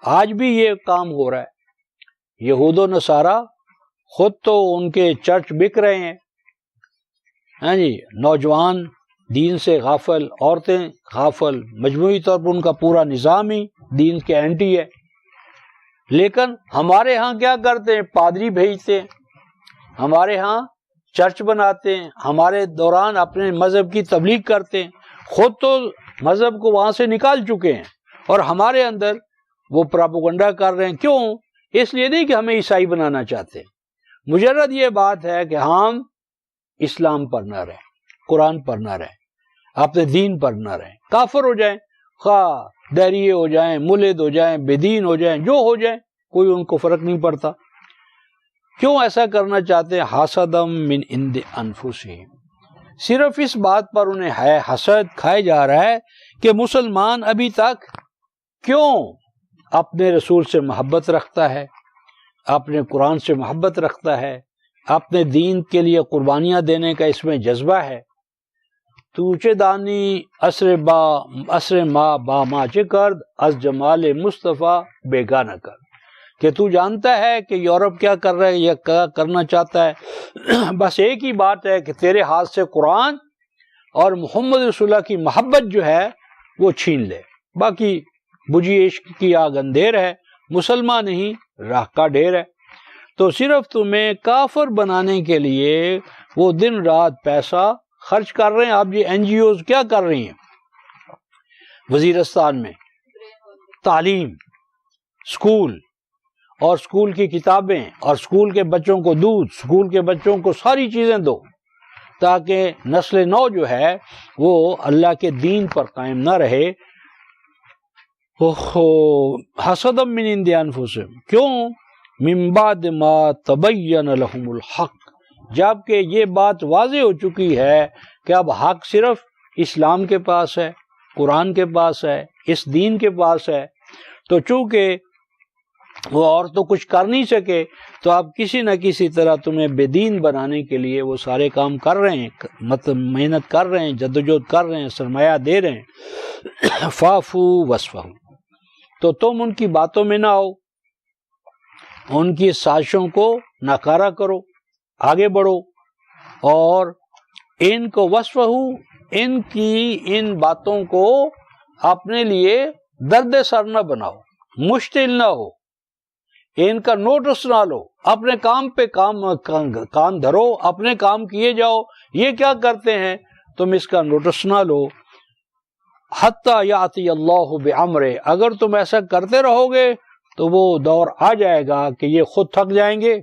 آج بھی یہ کام ہو رہا ہے، یہود و نصارہ خود تو ان کے چرچ بک رہے ہیں، ہاں جی، نوجوان دین سے غافل، عورتیں غافل، مجموعی طور پر ان کا پورا نظام ہی دین کے اینٹی ہے۔ لیکن ہمارے ہاں کیا کرتے ہیں؟ پادری بھیجتے ہیں، ہمارے ہاں چرچ بناتے ہیں، ہمارے دوران اپنے مذہب کی تبلیغ کرتے ہیں، خود تو مذہب کو وہاں سے نکال چکے ہیں، اور ہمارے اندر وہ پراپوگنڈا کر رہے ہیں۔ کیوں؟ اس لیے نہیں کہ ہمیں عیسائی بنانا چاہتے، مجرد یہ بات ہے کہ ہم اسلام پر نہ رہیں، قرآن پر نہ رہیں، اپنے دین پر نہ رہیں، کافر ہو جائیں، خواہ دہریے ہو جائیں، ملحد ہو جائیں، بے دین ہو جائیں، جو ہو جائیں، کوئی ان کو فرق نہیں پڑتا۔ کیوں ایسا کرنا چاہتے ہیں؟ حسدم من عند انفسہم، صرف اس بات پر انہیں ہے حسد کھائے جا رہا ہے کہ مسلمان ابھی تک کیوں اپنے رسول سے محبت رکھتا ہے، اپنے قرآن سے محبت رکھتا ہے، اپنے دین کے لیے قربانیاں دینے کا اس میں جذبہ ہے۔ تو چے دانی اسر ما با ما چے کرد از جمال مصطفیٰ بیگانہ کر، کہ تو جانتا ہے کہ یورپ کیا کر رہا ہے یا کیا کرنا چاہتا ہے، بس ایک ہی بات ہے کہ تیرے ہاتھ سے قرآن اور محمد رسول اللہ کی محبت جو ہے وہ چھین لے، باقی بجھی عشق کی آگ اندھیر ہے، مسلمان نہیں راہ کا ڈھیر ہے۔ تو صرف تمہیں کافر بنانے کے لیے وہ دن رات پیسہ خرچ کر رہے ہیں۔ اب یہ این جی اوز کیا کر رہی ہیں وزیرستان میں؟ تعلیم، سکول، اور سکول کی کتابیں، اور سکول کے بچوں کو دودھ، سکول کے بچوں کو ساری چیزیں دو، تاکہ نسل نو جو ہے وہ اللہ کے دین پر قائم نہ رہے۔ حسدا من عند انفسہم، کیوں؟ من بعد ما تبین لہم الحق، جبکہ یہ بات واضح ہو چکی ہے کہ اب حق صرف اسلام کے پاس ہے، قرآن کے پاس ہے، اس دین کے پاس ہے۔ تو چونکہ وہ اور تو کچھ کر نہیں سکے، تو اب کسی نہ کسی طرح تمہیں بے دین بنانے کے لیے وہ سارے کام کر رہے ہیں، مطلب محنت کر رہے ہیں، جدوجہد کر رہے ہیں، سرمایہ دے رہے ہیں۔ فاعفوا واصفحوا، تو تم ان کی باتوں میں نہ آؤ، ان کی سازشوں کو ناکارہ کرو، آگے بڑھو، اور ان کو وصفحوا، ان کی ان باتوں کو اپنے لیے درد سر نہ بناؤ، مشکل نہ ہو، ان کا نوٹس نہ لو، اپنے کام پہ کام دھرو، اپنے کام کیے جاؤ۔ یہ کیا کرتے ہیں؟ تم اس کا نوٹس نہ لو۔ حتی یاتی اللہ بامرہ، اگر تم ایسا کرتے رہو گے تو وہ دور آ جائے گا کہ یہ خود تھک جائیں گے،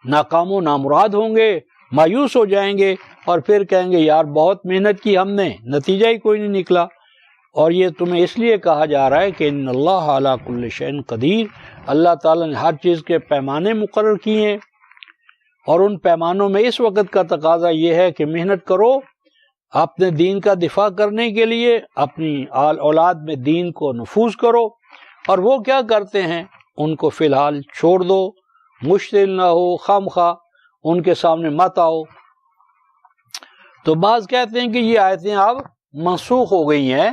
ناکام و نامراد ہوں گے، مایوس ہو جائیں گے، اور پھر کہیں گے یار بہت محنت کی ہم نے، نتیجہ ہی کوئی نہیں نکلا۔ اور یہ تمہیں اس لیے کہا جا رہا ہے کہ ان اللہ علی کل شیء قدیر، اللہ تعالیٰ نے ہر چیز کے پیمانے مقرر کیے ہیں، اور ان پیمانوں میں اس وقت کا تقاضا یہ ہے کہ محنت کرو اپنے دین کا دفاع کرنے کے لیے، اپنی اولاد میں دین کو نفوذ کرو، اور وہ کیا کرتے ہیں ان کو فی الحال چھوڑ دو، مشتعل نہ ہو، خامخواہ ان کے سامنے مت آؤ۔ تو بعض کہتے ہیں کہ یہ آیتیں اب منسوخ ہو گئی ہیں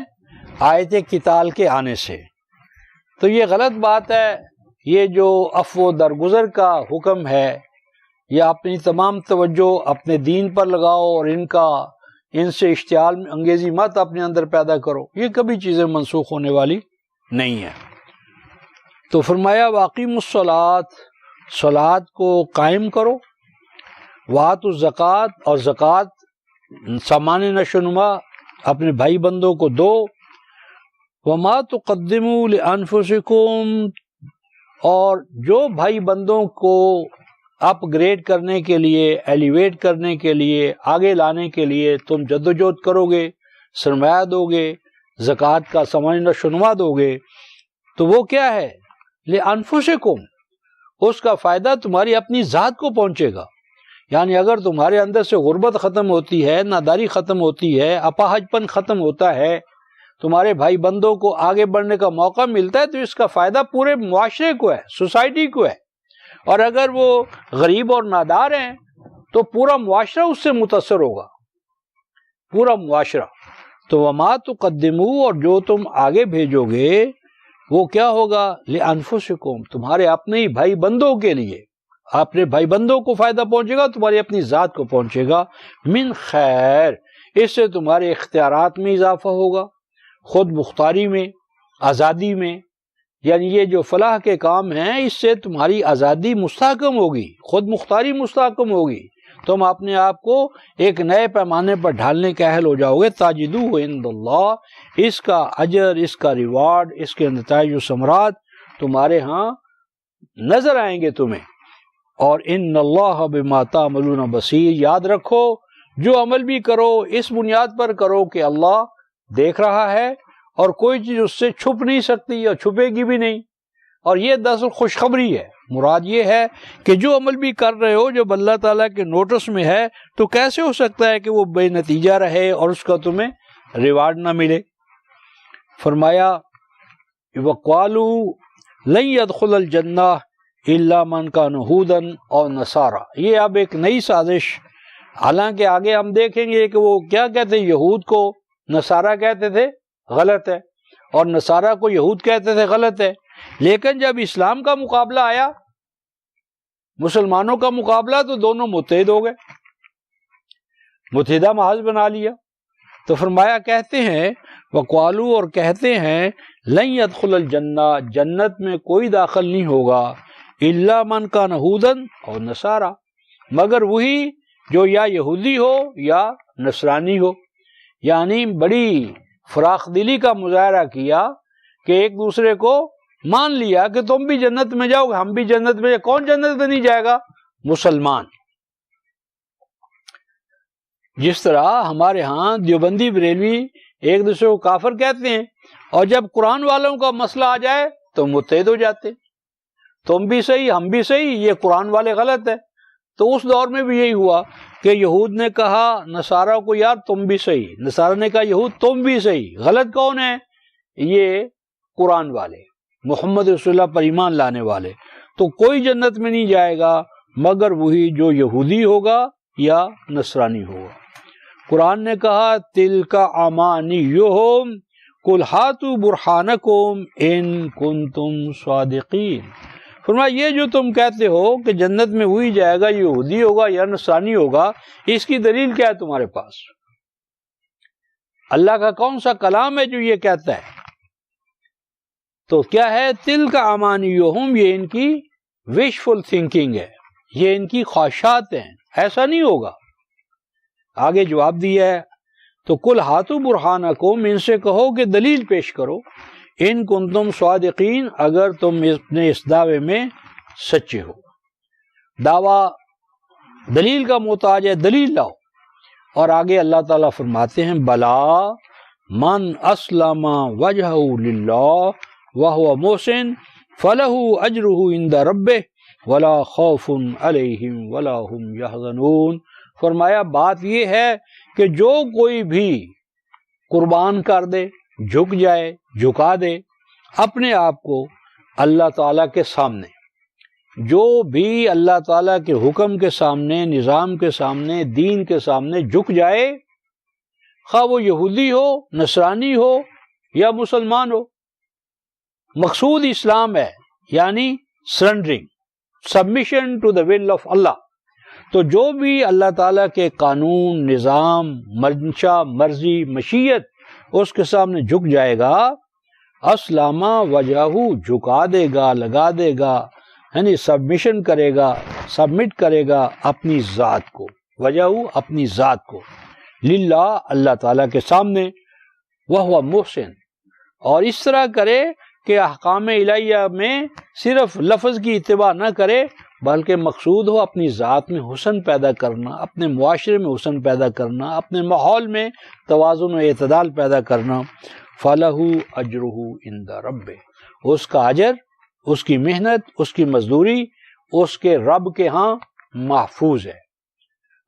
آیت قتال کے آنے سے، تو یہ غلط بات ہے۔ یہ جو عفو درگزر کا حکم ہے، یا اپنی تمام توجہ اپنے دین پر لگاؤ اور ان سے اشتعال انگیزی مت اپنے اندر پیدا کرو، یہ کبھی چیزیں منسوخ ہونے والی نہیں ہیں۔ تو فرمایا واقیموا الصلاۃ، صلاۃ کو قائم کرو، وآتوا الزکوٰۃ، اور زکوٰۃ سامان نشو و نما اپنے بھائی بندوں کو دو، وما تقدموا لانفسکم، اور جو بھائی بندوں کو اپ گریڈ کرنے کے لیے، ایلیویٹ کرنے کے لیے، آگے لانے کے لیے تم جدوجہد کرو گے، سرمایہ دو گے، زکوٰۃ کا سامان نشو و نما دو گے، تو وہ کیا ہے؟ لانفسکم، اس کا فائدہ تمہاری اپنی ذات کو پہنچے گا۔ یعنی اگر تمہارے اندر سے غربت ختم ہوتی ہے، ناداری ختم ہوتی ہے، اپاہج پن ختم ہوتا ہے، تمہارے بھائی بندوں کو آگے بڑھنے کا موقع ملتا ہے، تو اس کا فائدہ پورے معاشرے کو ہے، سوسائٹی کو ہے۔ اور اگر وہ غریب اور نادار ہیں تو پورا معاشرہ اس سے متاثر ہوگا، پورا معاشرہ۔ تو وما تقدموا، اور جو تم آگے بھیجو گے وہ کیا ہوگا؟ لانفسکم، تمہارے اپنے ہی بھائی بندوں کے لیے، اپنے بھائی بندوں کو فائدہ پہنچے گا، تمہاری اپنی ذات کو پہنچے گا۔ من خیر، اس سے تمہارے اختیارات میں اضافہ ہوگا، خود مختاری میں، آزادی میں، یعنی یہ جو فلاح کے کام ہیں اس سے تمہاری آزادی مستحکم ہوگی، خود مختاری مستحکم ہوگی، تم اپنے آپ کو ایک نئے پیمانے پر ڈھالنے کے اہل ہو جاؤ گے۔ تاجدوہ عند اللہ، اس کا اجر، اس کا ریوارڈ، اس کے نتائج و ثمرات تمہارے ہاں نظر آئیں گے تمہیں۔ اور ان اللہ بما تعملون بصیر، یاد رکھو جو عمل بھی کرو اس بنیاد پر کرو کہ اللہ دیکھ رہا ہے، اور کوئی چیز اس سے چھپ نہیں سکتی اور چھپے گی بھی نہیں۔ اور یہ دراصل خوشخبری ہے، مراد یہ ہے کہ جو عمل بھی کر رہے ہو جب اللہ تعالیٰ کے نوٹس میں ہے تو کیسے ہو سکتا ہے کہ وہ بے نتیجہ رہے اور اس کا تمہیں ریوارڈ نہ ملے۔ فرمایا وَقَالُوا لَن يَدْخُلَ الْجَنَّةَ إِلَّا مَنْ كَانَ هُودًا أَوْ نَصَارَىٰ، یہ اب ایک نئی سازش، حالانکہ آگے ہم دیکھیں گے کہ وہ کیا کہتے ہیں، یہود کو نصارہ کہتے تھے، غلط ہے، اور نصارہ کو یہود کہتے تھے، غلط ہے۔ لیکن جب اسلام کا مقابلہ آیا، مسلمانوں کا مقابلہ، تو دونوں متحد ہو گئے، متحدہ محاذ بنا لیا۔ تو فرمایا کہتے ہیں وقالو، اور کہتے ہیں لن يدخل الجنہ، جنت میں کوئی داخل نہیں ہوگا، الا من کان ہودن اور نصارہ، مگر وہی جو یا یہودی ہو یا نصرانی ہو۔ یعنی بڑی فراخ دلی کا مظاہرہ کیا کہ ایک دوسرے کو مان لیا کہ تم بھی جنت میں جاؤ گے، ہم بھی جنت میں، کون جنت میں نہیں جائے گا؟ مسلمان۔ جس طرح ہمارے ہاں دیوبندی بریلوی ایک دوسرے کو کافر کہتے ہیں، اور جب قرآن والوں کا مسئلہ آ جائے تو متحد ہو جاتے، تم بھی صحیح ہم بھی صحیح، یہ قرآن والے غلط ہے۔ تو اس دور میں بھی یہی ہوا کہ یہود نے کہا نصارہ کو یار تم بھی صحیح، نصارہ نے کہا یہود تم بھی صحیح، غلط کون ہے؟ یہ قرآن والے، محمد رسول اللہ پر ایمان لانے والے۔ تو کوئی جنت میں نہیں جائے گا مگر وہی جو یہودی ہوگا یا نصرانی ہوگا۔ قرآن نے کہا تلک امانیہم قل ہاتوا برہانکم ان کنتم صادقین، فرمایا یہ جو تم کہتے ہو کہ جنت میں وہی جائے گا، یہودی ہوگا یا نصرانی ہوگا، اس کی دلیل کیا ہے تمہارے پاس؟ اللہ کا کون سا کلام ہے جو یہ کہتا ہے؟ تو کیا ہے؟ تلک امانیہم، یہ ان کی وشفل تھنکنگ ہے، یہ ان کی خواہشات ہیں، ایسا نہیں ہوگا۔ آگے جواب دیا ہے تو قل ہاتوا برہانکم، ان سے کہو کہ دلیل پیش کرو، ان کنتم صادقین، اگر تم اپنے اس دعوے میں سچے ہو۔ دعویٰ دلیل کا محتاج ہے، دلیل لاؤ۔ اور آگے اللہ تعالیٰ فرماتے ہیں بلا من اسلم وجہہ للہ وہو محسن فلہ اجرہ عند ربہ ولا خوف علیہم ولا ہم یحزنون۔ فرمایا بات یہ ہے کہ جو کوئی بھی قربان کر دے، جھک جائے، جھکا دے اپنے آپ کو اللہ تعالیٰ کے سامنے، جو بھی اللہ تعالیٰ کے حکم کے سامنے، نظام کے سامنے، دین کے سامنے جھک جائے، خواہ وہ یہودی ہو، نصرانی ہو یا مسلمان ہو، مقصود اسلام ہے، یعنی surrendering, submission to the will of Allah. تو جو بھی اللہ تعالیٰ کے قانون، نظام، منشا، مرضی، مشیت اس کے سامنے جھک جائے گا، اسلامہ وجہہ جھکا دے گا، لگا دے گا، یعنی سبمیشن کرے گا، سبمٹ کرے گا اپنی ذات کو، وجہہ اپنی ذات کو، للہ اللہ تعالیٰ کے سامنے، وہو محسن، اور اس طرح کرے کہ احکام الہیہ میں صرف لفظ کی اتباع نہ کرے بلکہ مقصود ہو اپنی ذات میں حسن پیدا کرنا، اپنے معاشرے میں حسن پیدا کرنا، اپنے ماحول میں توازن و اعتدال پیدا کرنا۔ فَلَهُ أَجْرُهُ عِندَ رَبِّهِ، اس کا اجر، اس کی محنت، اس کی مزدوری اس کے رب کے ہاں محفوظ ہے۔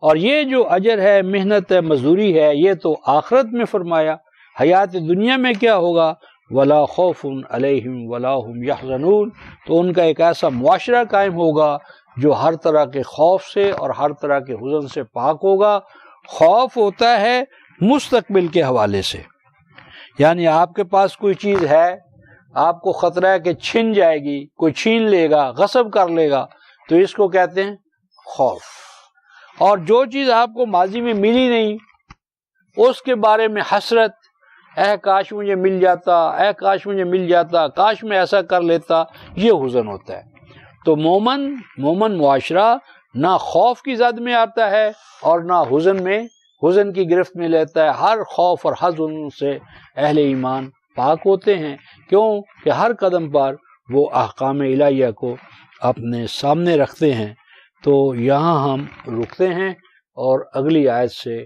اور یہ جو اجر ہے، محنت ہے، مزدوری ہے، یہ تو آخرت میں فرمایا۔ حیات دنیا میں کیا ہوگا؟ وَلَا خَوْفٌ عَلَيْهِمْ وَلَا هُمْ يَحْزَنُونَ، تو ان کا ایک ایسا معاشرہ قائم ہوگا جو ہر طرح کے خوف سے اور ہر طرح کے حزن سے پاک ہوگا۔ خوف ہوتا ہے مستقبل کے حوالے سے، یعنی آپ کے پاس کوئی چیز ہے، آپ کو خطرہ ہے کہ چھن جائے گی، کوئی چھین لے گا، غصب کر لے گا، تو اس کو کہتے ہیں خوف۔ اور جو چیز آپ کو ماضی میں ملی نہیں، اس کے بارے میں حسرت، اے کاش مجھے مل جاتا، اے کاش مجھے مل جاتا، کاش میں ایسا کر لیتا، یہ حزن ہوتا ہے۔ تو مومن معاشرہ نہ خوف کی زد میں آتا ہے اور نہ حزن کی گرفت میں لیتا ہے۔ ہر خوف اور حزن سے اہل ایمان پاک ہوتے ہیں، کیوں کہ ہر قدم پر وہ احکام الہیہ کو اپنے سامنے رکھتے ہیں۔ تو یہاں ہم رکتے ہیں اور اگلی آیت سے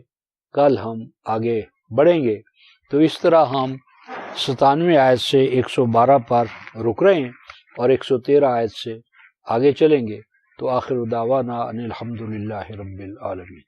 کل ہم آگے بڑھیں گے۔ تو اس طرح ہم 97 آیت سے 112 پر رک رہے ہیں اور 113 آیت سے آگے چلیں گے۔ تو آخر دعوانا ان الحمدللہ رب العالمین۔